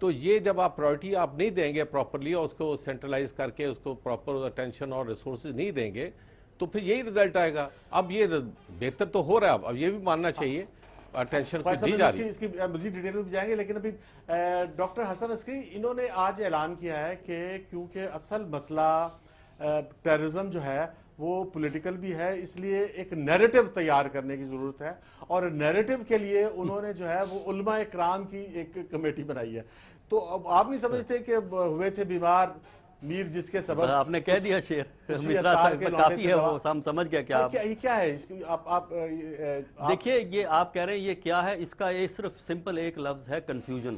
Speaker 3: تو یہ جب آپ پرائورٹی آپ نہیں دیں گے پراپرلی اور اس کو سینٹرلائز کر کے اس کو پراپر اٹینشن اور ریسورسز نہیں دیں گے تو پھر یہی رزلٹ آئے گا. اب یہ بہتر تو ہو رہا ہے، اب یہ بھی ماننا چاہیے اٹینشن دی جا رہی ہے.
Speaker 1: اس کی مزید ڈیٹیل میں بھی جائیں گے، لیکن ابھی ڈاکٹر حسن عسکری انہوں نے آج اعلان کیا ہے کہ کیونکہ اصل مسئلہ ٹیررزم جو ہے وہ پولیٹیکل بھی ہے، اس لیے ایک نیریٹو تیار کرنے کی ضرورت ہے، اور نیریٹو کے لیے انہوں نے جو ہے وہ علماء اکرام کی ایک کمیٹی بنائی ہے. تو اب آپ نہیں سمجھتے کہ ہوئے تھے بیمار میر جس کے سبب
Speaker 5: آپ نے کہہ دیا شعر مصرا صاحب کافی ہے، وہ ہم سمجھ گیا کیا
Speaker 1: یہ کیا ہے اس کی. آپ
Speaker 5: دیکھیے یہ آپ کہہ رہے ہیں یہ کیا ہے، اس کا ایک صرف سمپل ایک لفظ ہے کنفیوژن.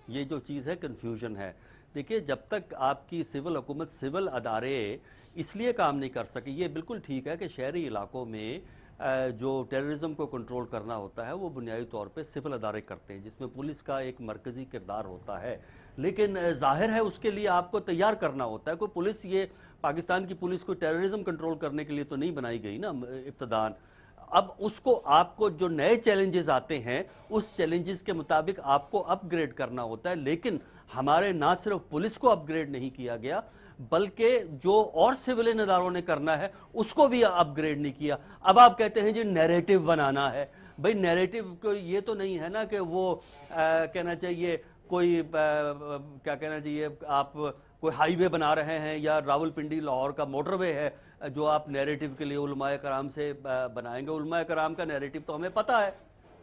Speaker 5: یہ جو چیز ہے کنفیوژن ہے. دیکھیے جب تک آپ کی سول حکومت سول ادارے اس لیے کام نہیں کر سکے، یہ بالکل ٹھیک ہے کہ شہری علاقوں میں جو ٹیررزم کو کنٹرول کرنا ہوتا ہے وہ بنیادی طور پہ سول ادارے کرتے ہیں، جس میں پولیس کا ایک مرکزی کردار ہوتا ہے. لیکن ظاہر ہے اس کے لیے آپ کو تیار کرنا ہوتا ہے. کوئی پولیس، یہ پاکستان کی پولیس کو ٹیررزم کنٹرول کرنے کے لیے تو نہیں بنائی گئی نا ابتداً. اب اس کو آپ کو جو نئے چیلنجز آتے ہیں اس چیلنجز کے مطابق آپ کو اپ گریڈ کرنا ہوتا ہے. لیکن ہمارے نہ صرف پولیس کو اپ گریڈ نہیں کیا گیا بلکہ جو اور سولین اداروں نے کرنا ہے اس کو بھی اپ گریڈ نہیں کیا. اب آپ کہتے ہیں جی نیریٹو بنانا ہے. بھئی نیریٹو کو یہ تو نہیں ہے نا کہ وہ کہنا چاہیے کوئی کیا کہنا چاہیے آپ کوئی ہائی وے بنا رہے ہیں یا راول پنڈی لاہور کا موٹر وے ہے جو آپ نیریٹو کے لیے علماء کرام سے بنائیں گے. علماء کرام کا نیریٹو تو ہمیں پتہ ہے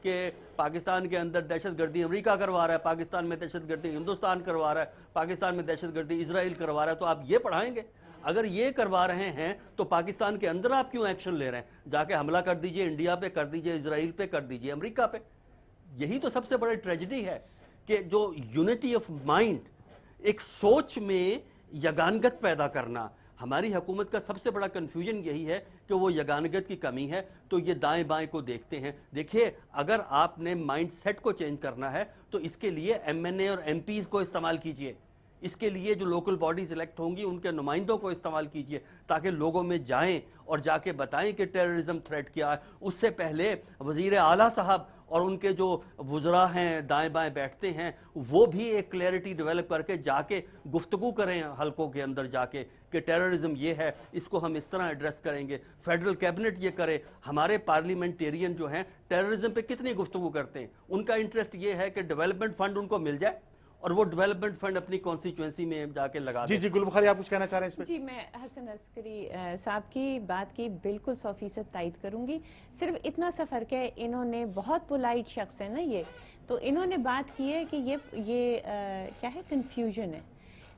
Speaker 5: کہ پاکستان کے اندر دہشت گردی امریکہ کروا رہا ہے، پاکستان میں دہشت گردی ہندوستان کروا رہا ہے، پاکستان میں دہشت گردی اسرائیل کروا رہا ہے. تو آپ یہ پڑھائیں گے؟ اگر یہ کروا رہے ہیں تو پاکستان کے اندر آپ کیوں ایکشن لے رہے ہیں؟ جا کے حملہ کر دیجئے، انڈیا پہ کر دیجئے، اسرائیل پہ کر دیجئے، امریکہ پہ. یہی تو سب سے بڑی ٹریجڈی ہے کہ جو یونٹی آف مائنڈ، ایک سوچ میں یگانگت پیدا کرنا. ہماری حکومت کا سب سے بڑا کنفیوژن یہی ہے کہ وہ یگانگت کی کمی ہے تو یہ دائیں بائیں کو دیکھتے ہیں. دیکھیے اگر آپ نے مائنڈ سیٹ کو چینج کرنا ہے تو اس کے لیے ایم این اے اور ایم پیز کو استعمال کیجئے. اس کے لیے جو لوکل باڈیز الیکٹ ہوں گی ان کے نمائندوں کو استعمال کیجئے تاکہ لوگوں میں جائیں اور جا کے بتائیں کہ ٹیررزم تھریٹ کیا ہے. اس سے پہلے وزیر اعلیٰ صاحب اور ان کے جو وزراء ہیں دائیں بائیں بیٹھتے ہیں وہ بھی ایک کلیئرٹی ڈیولپ کر کے جا کے گفتگو کریں حلقوں کے اندر جا کے کہ ٹیررزم یہ ہے، اس کو ہم اس طرح ایڈریس کریں گے. فیڈرل کیبنٹ یہ کرے. ہمارے پارلیمنٹیرین جو ہیں ٹیررزم پہ کتنی گفتگو کرتے ہیں، ان کا انٹرسٹ یہ ہے کہ ڈیولپمنٹ فنڈ ان کو مل جائے، اور وہ ڈیولپمنٹ فنڈ اپنی کانسٹیچوئنسی میں جا کے لگا
Speaker 1: جی
Speaker 5: دیں.
Speaker 1: جی گل بخاری آپ کچھ کہنا چاہ رہے ہیں اس پہ؟
Speaker 4: جی میں حسن عسکری صاحب کی بات کی بالکل 100% تائید کروں گی. صرف اتنا سا فرق ہے، انہوں نے بہت پولائٹ شخص ہے نا یہ، تو انہوں نے بات کی ہے کہ یہ کیا ہے، کنفیوژن ہے.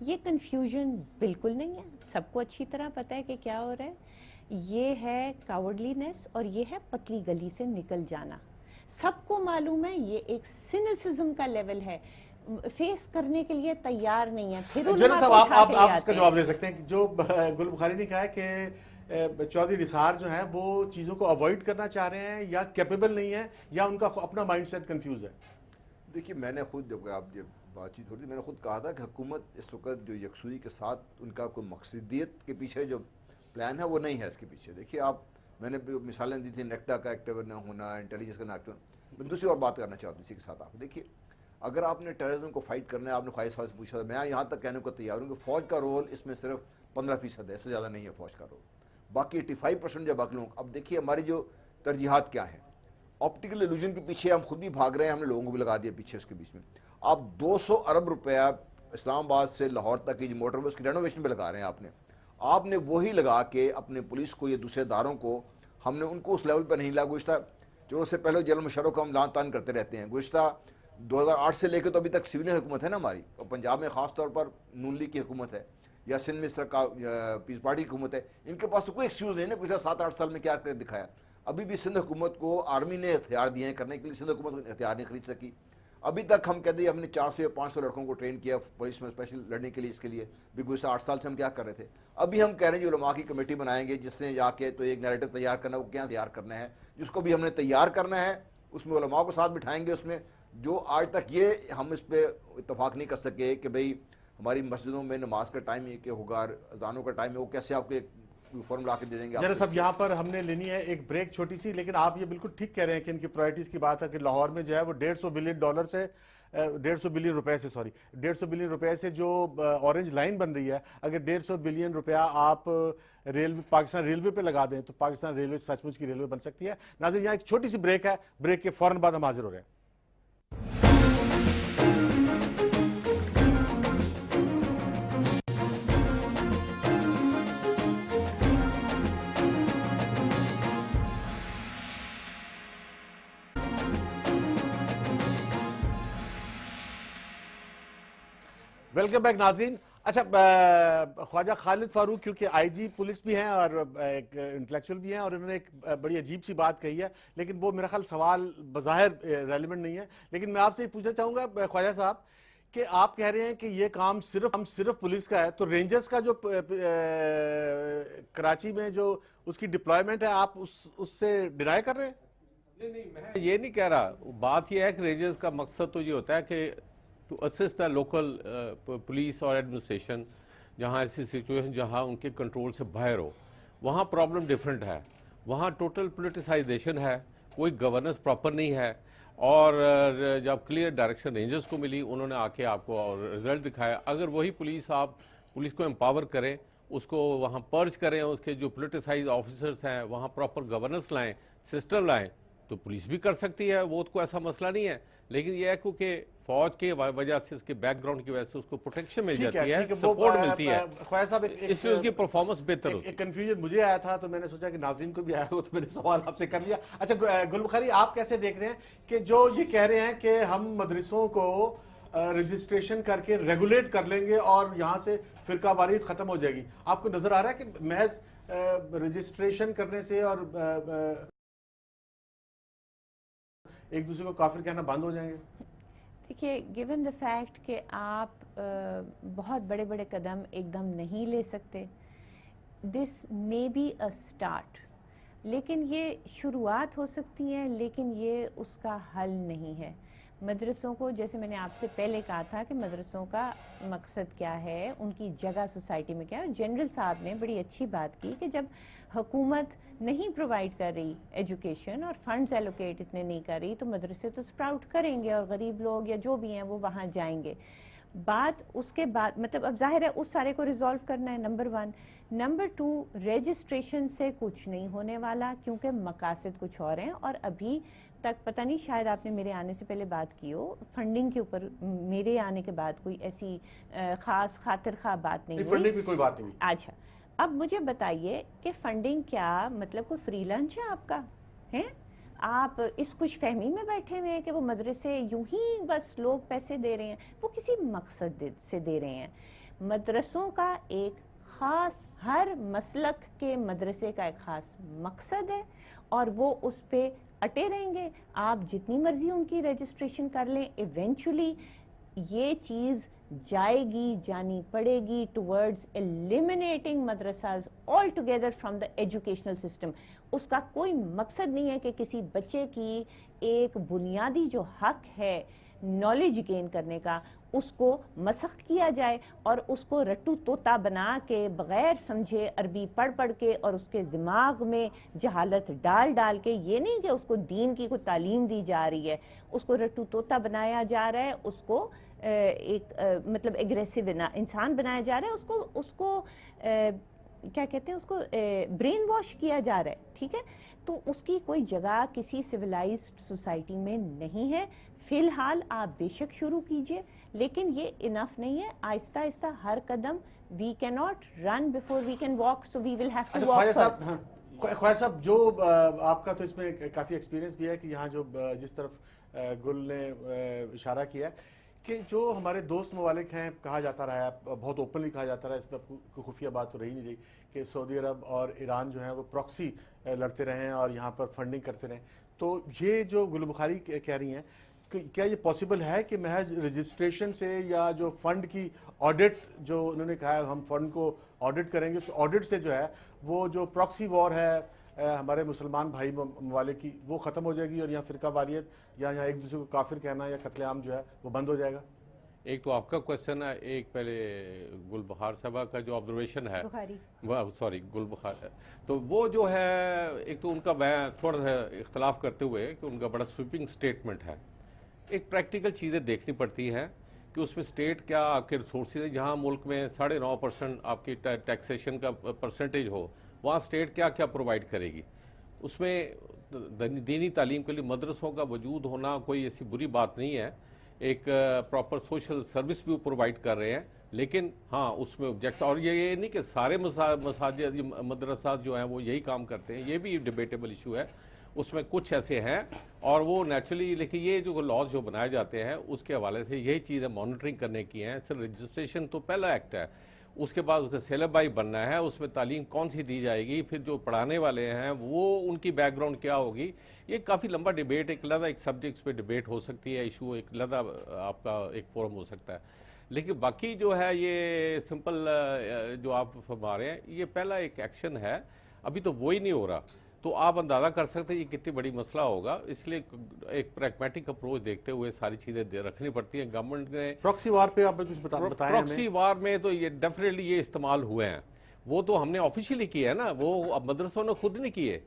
Speaker 4: یہ کنفیوژن بالکل نہیں ہے، سب کو اچھی طرح پتہ ہے کہ کیا ہو رہا ہے. یہ ہے کاورڈلینس اور یہ ہے پتلی گلی سے نکل جانا. سب کو معلوم ہے یہ ایک سینسزم کا لیول ہے، فیس کرنے کے لیے تیار نہیں ہے. پھر
Speaker 1: جنرل صاحب آپ اس کا جواب دے سکتے ہیں کہ جو گل بخاری نے کہا ہے کہ چودھری نثار جو ہیں وہ چیزوں کو اوائڈ کرنا چاہ رہے ہیں یا کیپیبل نہیں ہے یا ان کا اپنا مائنڈ سیٹ کنفیوز ہے.
Speaker 2: دیکھیے میں نے خود جب آپ یہ بات چیت ہوتی میں نے خود کہا تھا کہ حکومت اس وقت جو یکسوئی کے ساتھ ان کا کوئی مقصدیت کے پیچھے جو پلان ہے وہ نہیں ہے اس کے پیچھے. دیکھیے میں نے مثالیں دی تھیں نیکٹا کا ایکٹیو نہ ہونا، انٹیلیجنس کا نہ ایکٹیو. میں دوسری اور بات کرنا چاہتا ہوں اسی کے ساتھ. آپ دیکھیے اگر آپ نے ٹیررزم کو فائٹ کرنا ہے، آپ نے خواہش صاحب سے پوچھا تھا، میں یہاں تک کہنے کو تیار ہوں کہ فوج کا رول اس میں صرف 15% ہے، اس سے زیادہ نہیں ہے فوج کا رول. باقی 85% جو باقی لوگ. اب دیکھیے ہماری جو ترجیحات کیا ہیں. آپٹیکل ایلوژن کے پیچھے ہم خود بھی بھاگ رہے ہیں، ہم نے لوگوں کو بھی لگا دیا پیچھے اس کے بیچ میں. آپ 200 ارب روپیہ اسلام آباد سے لاہور تک کی جو موٹر وے اس کی رینوویشن پہ لگا رہے ہیں. آپ نے وہی لگا کے اپنے پولیس کو یا دوسرے اداروں کو ہم نے ان کو اس لیول پہ نہیں لا. گزشتہ جو اس سے پہلے جنرل مشرف کو ہم لان تان کرتے رہتے ہیں. گزشتہ 2008 سے لے کے تو ابھی تک سویلین حکومت ہے نا ہماری، اور پنجاب میں خاص طور پر نون لیگ کی حکومت ہے یا سندھ میں اس طرح کا پیس پارٹی کی حکومت ہے. ان کے پاس تو کوئی ایکسکیوز نہیں ہے. گزشتہ 7-8 سال میں کیا کر دکھایا. ابھی بھی سندھ حکومت کو آرمی نے اختیار دیے ہیں کرنے کے لیے، سندھ حکومت اختیار نہیں خرید سکی. ابھی تک ہم کہتے ہیں ہم نے 400 یا 500 لڑکوں کو ٹرین کیا پولیس میں اسپیشل لڑنے کے لیے. اس کے لیے بھی گزشتہ 8 سال سے ہم کیا کر رہے تھے. ابھی ہم کہہ رہے ہیں جو علماء کی کمیٹی بنائیں گے جس نے جا کے تو ایک نیریٹو تیار کرنا، وہ کیا تیار کرنا ہے جس کو بھی ہم نے تیار کرنا ہے. اس میں علماء کو ساتھ بٹھائیں گے. اس میں جو آج تک یہ ہم اس پہ اتفاق نہیں کر سکے کہ بھئی ہماری مسجدوں میں نماز کا ٹائم یہ کہ ہوگا، اذانوں کا ٹائم ہے، وہ کیسے آپ کو ایک فارم لا کے دے دیں گے.
Speaker 1: جنرل صاحب یہاں پر ہم نے لینی ہے ایک بریک چھوٹی سی، لیکن آپ یہ بالکل ٹھیک کہہ رہے ہیں کہ ان کی پرائرٹیز کی بات ہے کہ لاہور میں جو ہے وہ $150 بلین روپے سے جو اورنج لائن بن رہی ہے، اگر 150 بلین روپیہ آپ پاکستان ریلوے پہ لگا دیں تو پاکستان ریلوے سچ مچ کی ریلوے بن سکتی ہے. ناظرین یہاں ایک چھوٹی سی بریک ہے، بریک کے فوراً بعد ہم حاضر ہو رہے ہیں. ویلکم بیک ناظرین. اچھا خواجہ خالد فاروق کیونکہ آئی جی پولیس بھی ہیں اور ایک انٹلیکچوئل بھی ہیں، اور انہوں نے ایک بڑی عجیب سی بات کہی ہے، لیکن وہ میرا خیال سوال بظاہر ریلیونٹ نہیں ہے. لیکن میں آپ سے یہ پوچھنا چاہوں گا خواجہ صاحب کہ آپ کہہ رہے ہیں کہ یہ کام صرف پولیس کا ہے، تو رینجرز کا جو کراچی میں جو اس کی ڈپلائمنٹ ہے آپ اس سے ڈینائی کر رہے ہیں؟
Speaker 3: نہیں میں یہ نہیں کہہ رہا. بات یہ ہے کہ رینجرز کا مقصد تو یہ ہوتا ہے کہ to assist the local police اور ایڈمنسٹریشن جہاں ایسی سچویشن جہاں ان کے کنٹرول سے باہر ہو. وہاں پرابلم ڈیفرنٹ ہے. وہاں ٹوٹل پولیٹیسائزیشن ہے، کوئی گورننس پراپر نہیں ہے. اور جب کلیئر ڈائریکشن رینجرز کو ملی، انہوں نے آ کے آپ کو اور رزلٹ دکھایا. اگر وہی پولیس کو امپاور کریں، اس کو وہاں پرچ کریں، اس کے جو پولیٹیسائز آفیسرز ہیں وہاں پراپر گورننس لائیں، سسٹم لائیں، تو پولیس بھی کر سکتی ہے. وہ تو ایسا مسئلہ نہیں ہے. لیکن یہ ہے کیونکہ فوج کی وجہ سے، اس کے بیک گراؤنڈ کی وجہ سے اس کو پروٹیکشن مل جاتی ہے، سپورٹ ملتی ہے،
Speaker 1: خواجہ صاحب
Speaker 3: اس لیے اس کی پرفارمنس بہتر ہوتی ہے.
Speaker 1: ایک کنفیوژن مجھے آیا تھا تو میں نے سوچا کہ ناظرین کو بھی آیا ہو تو میں نے سوال آپ سے کر لیا. اچھا گل بخاری آپ کیسے دیکھ رہے ہیں کہ جو یہ کہہ رہے ہیں کہ ہم مدرسوں کو رجسٹریشن کر کے ریگولیٹ کر لیں گے اور یہاں سے فرقہ واریت ختم ہو جائے گی؟ آپ کو نظر آ رہا ہے کہ محض رجسٹریشن کرنے سے اور ایک دوسرے کو کافر کہنا بند ہو جائیں گے؟
Speaker 4: دیکھیے گیون دا فیکٹ کہ آپ بہت بڑے بڑے قدم ایک دم نہیں لے سکتے، دس مے بی اے اسٹارٹ، لیکن یہ شروعات ہو سکتی ہیں، لیکن یہ اس کا حل نہیں ہے. مدرسوں کو، جیسے میں نے آپ سے پہلے کہا تھا کہ مدرسوں کا مقصد کیا ہے، ان کی جگہ سوسائٹی میں کیا ہے. جنرل صاحب نے بڑی اچھی بات کی کہ جب حکومت نہیں پرووائڈ کر رہی ایجوکیشن اور فنڈز ایلوکیٹ اتنے نہیں کر رہی، تو مدرسے تو سپراؤٹ کریں گے اور غریب لوگ یا جو بھی ہیں وہ وہاں جائیں گے. بات اس کے بعد مطلب اب ظاہر ہے اس سارے کو ریزالو کرنا ہے، نمبر 1. نمبر 2، رجسٹریشن سے کچھ نہیں ہونے والا کیونکہ مقاصد کچھ اور ہیں، اور ابھی تک پتہ نہیں شاید آپ نے میرے آنے سے پہلے بات کی ہو فنڈنگ کے اوپر میرے آنے کے بعد کوئی ایسی خاص خاطر خواہ بات نہیں ہوئی.
Speaker 1: فنڈنگ کی کوئی بات نہیں ہوئی.
Speaker 4: اچھا اب مجھے بتائیے کہ فنڈنگ کیا مطلب کوئی فری لنچ ہے آپ کا ہیں؟ آپ اس خوش فہمی میں بیٹھے ہوئے ہیں کہ وہ مدرسے یوں ہی بس لوگ پیسے دے رہے ہیں. وہ کسی مقصد سے دے رہے ہیں. مدرسوں کا ایک خاص ہر مسلک کے مدرسے کا ایک خاص مقصد ہے اور وہ اس پہ اٹے رہیں گے. آپ جتنی مرضی ان کی رجسٹریشن کر لیں ایونچولی یہ چیز جائے گی جانی پڑے گی towards eliminating madrasas altogether from the educational system. اس کا کوئی مقصد نہیں ہے کہ کسی بچے کی ایک بنیادی جو حق ہے نالج گین کرنے کا اس کو مسخ کیا جائے اور اس کو رٹو طوطا بنا کے بغیر سمجھے عربی پڑھ پڑھ کے اور اس کے دماغ میں جہالت ڈال کے. یہ نہیں کہ اس کو دین کی کوئی تعلیم دی جا رہی ہے, اس کو رٹو طوطا بنایا جا رہا ہے, اس کو ایک مطلب ایگریسو انسان بنایا جا رہا ہے, اس کو کیا کہتے ہیں اس کو برین واش کیا جا رہا ہے. ٹھیک ہے, تو اس کی کوئی جگہ کسی سویلائزڈ سوسائٹی میں نہیں ہے. فی الحال آپ بے شک شروع کیجئے لیکن یہ انف نہیں ہے. آہستہ آہستہ ہر قدم we can not run before we can walk so we will have to walk first.
Speaker 1: Khawaja صاحب جو آپ کا تو اس میں کافی ایکسپیرینس بھی ہے کہ یہاں جو جس طرف گل نے اشارہ کیا ہے کہ جو ہمارے دوست ممالک ہیں کہا جاتا رہا ہے بہت اوپنلی کہا جاتا رہا ہے, اس میں کوئی خفیہ بات تو رہی نہیں رہی کہ سعودی عرب اور ایران جو ہیں وہ پراکسی لڑتے رہے ہیں اور یہاں پر فنڈنگ کرتے رہے. تو یہ جو گل بخاری کہہ رہی ہیں کیا یہ پاسبل ہے کہ محض رجسٹریشن سے یا جو فنڈ کی آڈٹ جو انہوں نے کہا ہے ہم فنڈ کو آڈٹ کریں گے, اس آڈٹ سے جو ہے وہ جو پراکسی وار ہے ہمارے مسلمان بھائی ممالک کی وہ ختم ہو جائے گی اور یہاں فرقہ واریت یا یہاں ایک دوسرے کو کافر کہنا یا قتل عام جو ہے وہ بند ہو جائے گا؟
Speaker 3: ایک تو آپ کا کوشچن ہے, ایک پہلے گل بخار صاحبہ کا جو آبزرویشن ہے, سوری گل بخار, تو وہ جو ہے ایک تو ان کا میں تھوڑا سا اختلاف کرتے ہوئے کہ ان کا بڑا سویپنگ سٹیٹمنٹ ہے. ایک پریکٹیکل چیزیں دیکھنی پڑتی ہیں کہ اس میں سٹیٹ کیا آپ کے ریسورسز ہیں. جہاں ملک میں 9.5% آپ کی ٹیکسیشن کا پرسنٹیج ہو وہاں سٹیٹ کیا کیا پرووائڈ کرے گی. اس میں دینی تعلیم کے لیے مدرسوں کا وجود ہونا کوئی ایسی بری بات نہیں ہے, ایک پراپر سوشل سروس بھی پرووائڈ کر رہے ہیں. لیکن ہاں اس میں آبجیکٹ, اور یہ نہیں کہ سارے مساجد مدرسات جو ہیں وہ یہی کام کرتے ہیں, یہ بھی ڈیبیٹیبل ایشو ہے. اس میں کچھ ایسے ہیں اور وہ نیچرلی, لیکن یہ جو لاز جو بنائے جاتے ہیں اس کے حوالے سے یہی چیزیں مانیٹرنگ کرنے کی ہیں. صرف رجسٹریشن تو پہلا ایکٹ ہے, اس کے بعد اس کا سیلیبائی بننا ہے, اس میں تعلیم کون سی دی جائے گی, پھر جو پڑھانے والے ہیں وہ ان کی بیک گراؤنڈ کیا ہوگی. یہ کافی لمبا ڈیبیٹ, ایک علیحدہ ایک سبجیکٹس پہ ڈیبیٹ ہو سکتی ہے, ایشو ایک علیحدہ آپ کا ایک فورم ہو سکتا ہے. لیکن باقی جو ہے یہ سمپل جو آپ فرما رہے ہیں یہ پہلا ایک ایکشن ہے, ابھی تو وہی نہیں ہو رہا. تو آپ اندازہ کر سکتے ہیں یہ کتنی بڑی مسئلہ ہوگا. اس لیے ایک پریگمیٹک اپروچ دیکھتے ہوئے ساری چیزیں رکھنی پڑتی ہیں. گورنمنٹ نے
Speaker 1: پراکسی وار پہ آپ کچھ بتائیں.
Speaker 3: پراکسی وار میں تو یہ ڈیفینیٹلی یہ استعمال ہوئے ہیں, وہ تو ہم نے آفیشیلی کیا ہے نا, وہ اب مدرسوں نے خود نہیں کیے,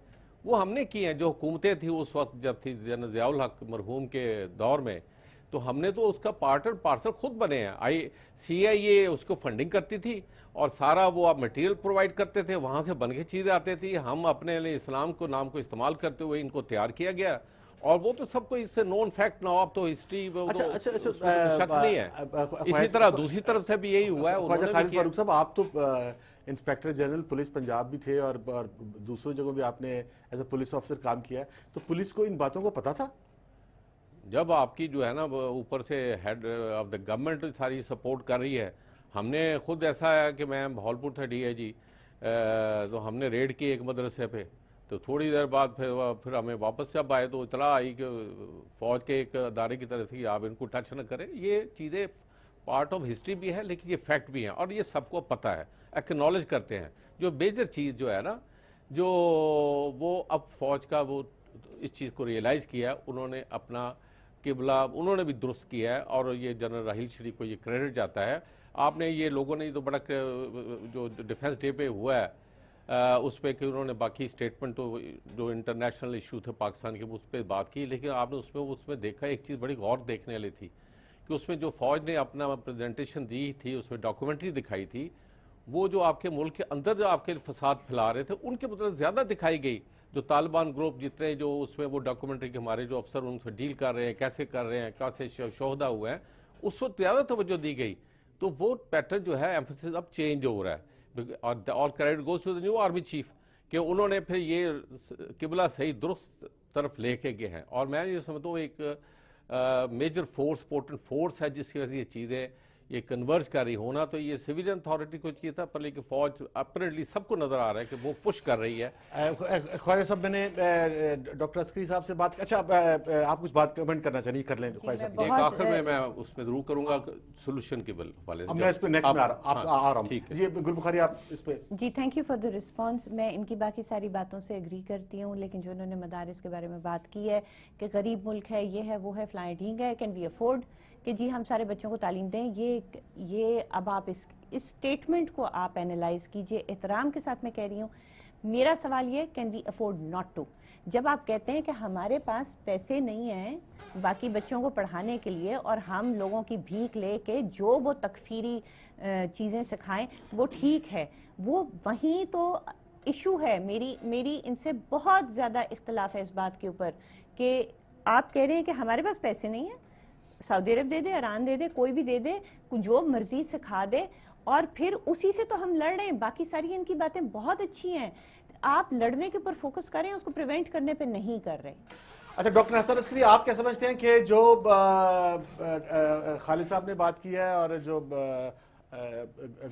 Speaker 3: وہ ہم نے کیے ہیں. جو حکومتیں تھیں اس وقت جب تھی ضیاء الحق مرحوم کے دور میں, تو ہم نے تو اس کا پارٹ اینڈ پارسل خود بنے ہیں. CIA اس کو فنڈنگ کرتی تھی اور سارا وہ آپ مٹیریل پرووائڈ کرتے تھے, وہاں سے بن کے چیزیں آتی تھی. ہم اپنے لیے اسلام کو نام کو استعمال کرتے ہوئے ان کو تیار کیا گیا, اور وہ تو سب کو اس سے نون فیکٹ نہ ہو. اب تو ہسٹری شک نہیں ہے. اسی طرح دوسری طرف سے بھی یہی ہوا ہے.
Speaker 1: خواجہ خالد فاروق صاحب, آپ تو انسپیکٹر جنرل پولیس پنجاب بھی تھے اور دوسروں جگہوں بھی آپ نے ایز اے پولیس آفیسر کام کیا ہے, تو پولیس کو ان باتوں کو پتا تھا؟
Speaker 3: جب آپ کی جو ہے نا اوپر سے ہیڈ آف دا گورنمنٹ ساری سپورٹ کر رہی ہے. ہم نے خود ایسا ہے کہ میں بھاولپور تھا DIG, تو ہم نے ریڈ کی ایک مدرسے پہ, تو تھوڑی دیر بعد پھر ہمیں واپس جب آئے تو اطلاع آئی کہ فوج کے ایک ادارے کی طرف سے آپ ان کو ٹچ نہ کریں. یہ چیزیں پارٹ آف ہسٹری بھی ہے لیکن یہ فیکٹ بھی ہیں اور یہ سب کو پتہ ہے, ایکنالج کرتے ہیں. جو میجر چیز جو ہے نا, جو وہ اب فوج کا وہ اس چیز کو ریئلائز کیا ہے, انہوں نے اپنا قبلہ انہوں نے بھی درست کیا ہے, اور یہ جنرل راحیل شریف کو یہ کریڈٹ جاتا ہے. آپ نے یہ لوگوں نے تو بڑا جو ڈیفنس ڈے پہ ہوا ہے اس پہ کہ انہوں نے باقی اسٹیٹمنٹ تو جو انٹرنیشنل ایشو تھے پاکستان کے اس پہ بات کی, لیکن آپ نے اس میں دیکھا ایک چیز بڑی غور دیکھنے والی تھی کہ اس میں جو فوج نے اپنا پریزنٹیشن دی تھی, اس میں ڈاکومنٹری دکھائی تھی, وہ جو آپ کے ملک کے اندر جو آپ کے فساد پھیلا رہے تھے ان کے مطلب زیادہ دکھائی گئی. جو طالبان گروپ جتنے جو اس میں وہ ڈاکومنٹری کے ہمارے جو افسر ان سے ڈیل کر رہے ہیں، کیسے کر رہے ہیں، کیسے شہدا ہوئے ہیں، اس وقت زیادہ توجہ دی گئی. تو وہ پیٹرن جو ہے ایمفیسس اب چینج ہو رہا ہے، اور credit goes to the new army chief کہ انہوں نے پھر یہ قبلہ صحیح درست طرف لے کے گئے ہیں. اور میں یہ سمجھتا ہوں ایک میجر فورس، پورٹنٹ فورس ہے جس کی وجہ سے یہ چیزیں یہ کنورج کر رہی ہونا تو یہ سویلین اتھارٹی کو چاہیے تھا، پر لیکن فوج اپریٹلی سب کو نظر آ رہا ہے کہ وہ پش کر رہی ہے.
Speaker 1: خواجہ صاحب میں نے ڈاکٹر عسکری صاحب سے بات، اچھا آپ کچھ بات کمنٹ کرنا چاہیے کر لیں خواجہ صاحب.
Speaker 3: ایک آخر میں اس میں ضرور کروں گا سولوشن کے حوالے سے.
Speaker 1: میں اس پہ نیکسٹ میں آ رہا ہوں. جی گل بخاری آپ اس پہ.
Speaker 4: جی thank you for the response. میں ان کی باقی ساری باتوں سے اگری کرتی ہوں، لیکن جو انہوں نے مدارس کے بارے میں بات کی ہے کہ غریب ملک ہے، یہ ہے وہ ہے فلائیں ڈھینگ ہے، کین وی افورڈ کہ جی ہم سارے بچوں کو تعلیم دیں، یہ اب آپ اس اسٹیٹمنٹ کو آپ اینالائز کیجئے. احترام کے ساتھ میں کہہ رہی ہوں، میرا سوال یہ can we afford not to. جب آپ کہتے ہیں کہ ہمارے پاس پیسے نہیں ہیں باقی بچوں کو پڑھانے کے لیے اور ہم لوگوں کی بھیک لے کے جو وہ تکفیری چیزیں سکھائیں وہ ٹھیک ہے، وہ وہیں تو ایشو ہے. میری ان سے بہت زیادہ اختلاف ہے اس بات کے اوپر کہ آپ کہہ رہے ہیں کہ ہمارے پاس پیسے نہیں ہیں، سعودی عرب دے دے، ایران دے دے، کوئی بھی دے دے، جو مرضی سکھا دے اور پھر اسی سے تو ہم لڑ رہے ہیں. باقی ساری ان کی باتیں بہت اچھی ہیں، آپ لڑنے کے اوپر فوکس کریں، اس کو پریونٹ کرنے پہ نہیں کر رہے.
Speaker 1: اچھا ڈاکٹر حسن عسکری، آپ کیا سمجھتے ہیں کہ جو خالد صاحب نے بات کی ہے اور جو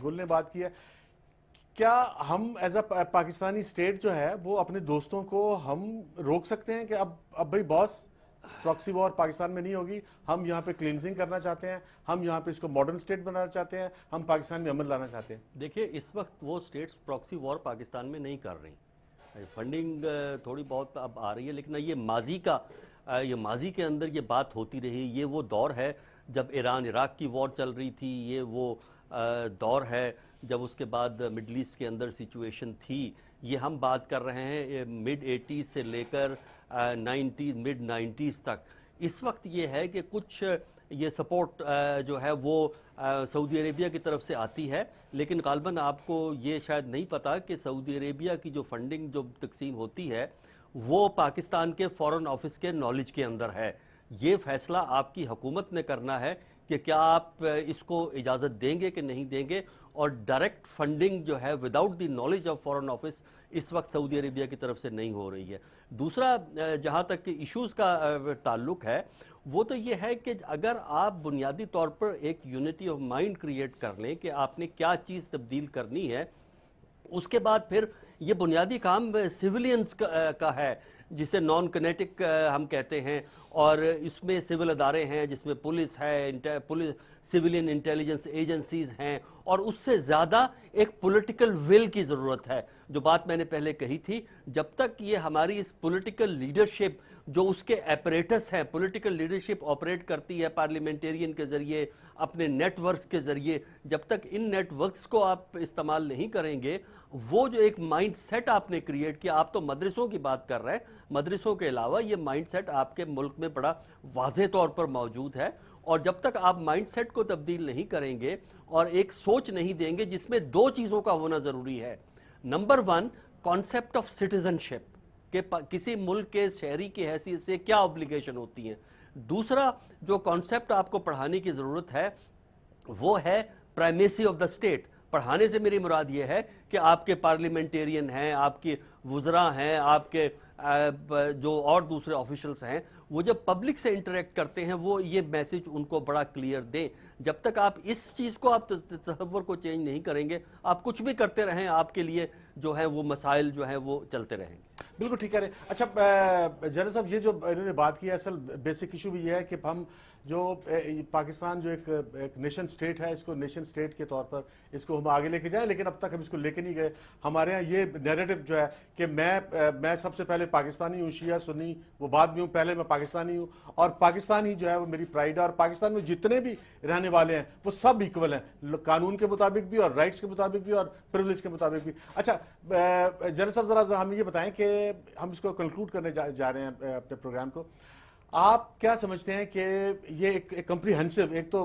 Speaker 1: گل نے بات کی ہے، کیا ہم ایز اے پاکستانی اسٹیٹ جو ہے وہ اپنے دوستوں کو ہم روک سکتے ہیں کہ اب بھائی باس پراکسی وار پاکستان میں نہیں ہوگی، ہم یہاں پہ کلینزنگ کرنا چاہتے ہیں، ہم یہاں پہ اس کو ماڈرن اسٹیٹ بنانا چاہتے ہیں، ہم پاکستان میں امن لانا چاہتے ہیں؟
Speaker 5: دیکھیے اس وقت وہ اسٹیٹس پراکسی وار پاکستان میں نہیں کر رہی. فنڈنگ تھوڑی بہت اب آ رہی ہے، لیکن یہ ماضی کے اندر یہ بات ہوتی رہی. یہ وہ دور ہے جب ایران عراق کی وار چل رہی تھی، یہ وہ دور ہے جب اس کے بعد مڈل ایسٹ کے اندر سچویشن تھی. یہ ہم بات کر رہے ہیں مڈ 80s سے لے کر مڈ 90s تک. اس وقت یہ ہے کہ کچھ یہ سپورٹ جو ہے وہ سعودی عربیہ کی طرف سے آتی ہے، لیکن غالباً آپ کو یہ شاید نہیں پتا کہ سعودی عربیہ کی جو فنڈنگ جو تقسیم ہوتی ہے وہ پاکستان کے فارن آفس کے نالج کے اندر ہے. یہ فیصلہ آپ کی حکومت نے کرنا ہے کہ کیا آپ اس کو اجازت دیں گے کہ نہیں دیں گے. اور ڈائریکٹ فنڈنگ جو ہے without the knowledge of foreign office اس وقت سعودی عربیہ کی طرف سے نہیں ہو رہی ہے. دوسرا جہاں تک ایشوز کا تعلق ہے وہ تو یہ ہے کہ اگر آپ بنیادی طور پر ایک یونٹی آف مائنڈ کریٹ کر لیں کہ آپ نے کیا چیز تبدیل کرنی ہے، اس کے بعد پھر یہ بنیادی کام سیولینز کا ہے جسے نان کنیٹک ہم کہتے ہیں، اور اس میں سول ادارے ہیں جس میں پولیس ہے، سیولین انٹیلیجنس ایجنسیز ہیں، اور اس سے زیادہ ایک پولیٹیکل ول کی ضرورت ہے. جو بات میں نے پہلے کہی تھی، جب تک یہ ہماری اس پولیٹیکل لیڈرشپ جو اس کے ایپریٹس ہیں، پولیٹیکل لیڈرشپ آپریٹ کرتی ہے پارلیمنٹیرین کے ذریعے، اپنے نیٹ ورکس کے ذریعے، جب تک ان نیٹ ورکس کو آپ استعمال نہیں کریں گے، وہ جو ایک مائنڈ سیٹ آپ نے کریٹ کیا، آپ تو مدرسوں کی بات کر رہے ہیں، مدرسوں کے علاوہ یہ مائنڈ سیٹ آپ کے ملک میں بڑا واضح طور پر موجود ہے. اور جب تک آپ مائنڈ سیٹ کو تبدیل نہیں کریں گے اور ایک سوچ نہیں دیں گے جس میں دو چیزوں کا ہونا ضروری ہے. نمبر 1 کانسیپٹ آف سٹیزن شپ کہ کسی ملک کے شہری کی حیثیت سے کیا اوبلیگیشن ہوتی ہیں. دوسرا جو کانسیپٹ آپ کو پڑھانے کی ضرورت ہے وہ ہے پرائمیسی آف دا اسٹیٹ. پڑھانے سے میری مراد یہ ہے کہ آپ کے پارلیمنٹیرین ہیں، آپ کے وزراء ہیں، آپ کے جو اور دوسرے آفیشلز ہیں، وہ جب پبلک سے انٹریکٹ کرتے ہیں وہ یہ میسج ان کو بڑا کلیئر دیں. جب تک آپ اس چیز کو آپ تصور کو چینج نہیں کریں گے، آپ کچھ بھی کرتے رہیں، آپ کے لیے جو ہے وہ مسائل جو ہیں وہ چلتے رہیں گے.
Speaker 1: بالکل ٹھیک کہہ رہے ہیں. اچھا جنرل صاحب، یہ جو انہوں نے بات کی ہے، اصل بیسک ایشو بھی یہ ہے کہ ہم جو پاکستان جو ایک نیشن سٹیٹ ہے، اس کو نیشن سٹیٹ کے طور پر اس کو ہم آگے لے کے جائیں، لیکن اب تک ہم اس کو لے کے نہیں گئے. ہمارے ہاں یہ نیریٹو جو ہے کہ میں سب سے پہلے پاکستانی ہوں، شیعہ سنی وہ بعد میں ہوں، پہلے میں پاکستانی ہوں، اور پاکستانی جو ہے وہ میری پرائیڈ ہے، اور پاکستان میں جتنے بھی رہنے والے ہیں وہ سب ایکول ہیں، قانون کے مطابق بھی اور رائٹس کے مطابق بھی اور پریولیج کے مطابق بھی. اچھا جنرل صاحب، ذرا ہمیں یہ بتائیں کہ ہم اس کو کنکلوڈ کرنے جا رہے ہیں اپنے پروگرام کو. آپ کیا سمجھتے ہیں کہ یہ ایک کمپریہنسو، ایک تو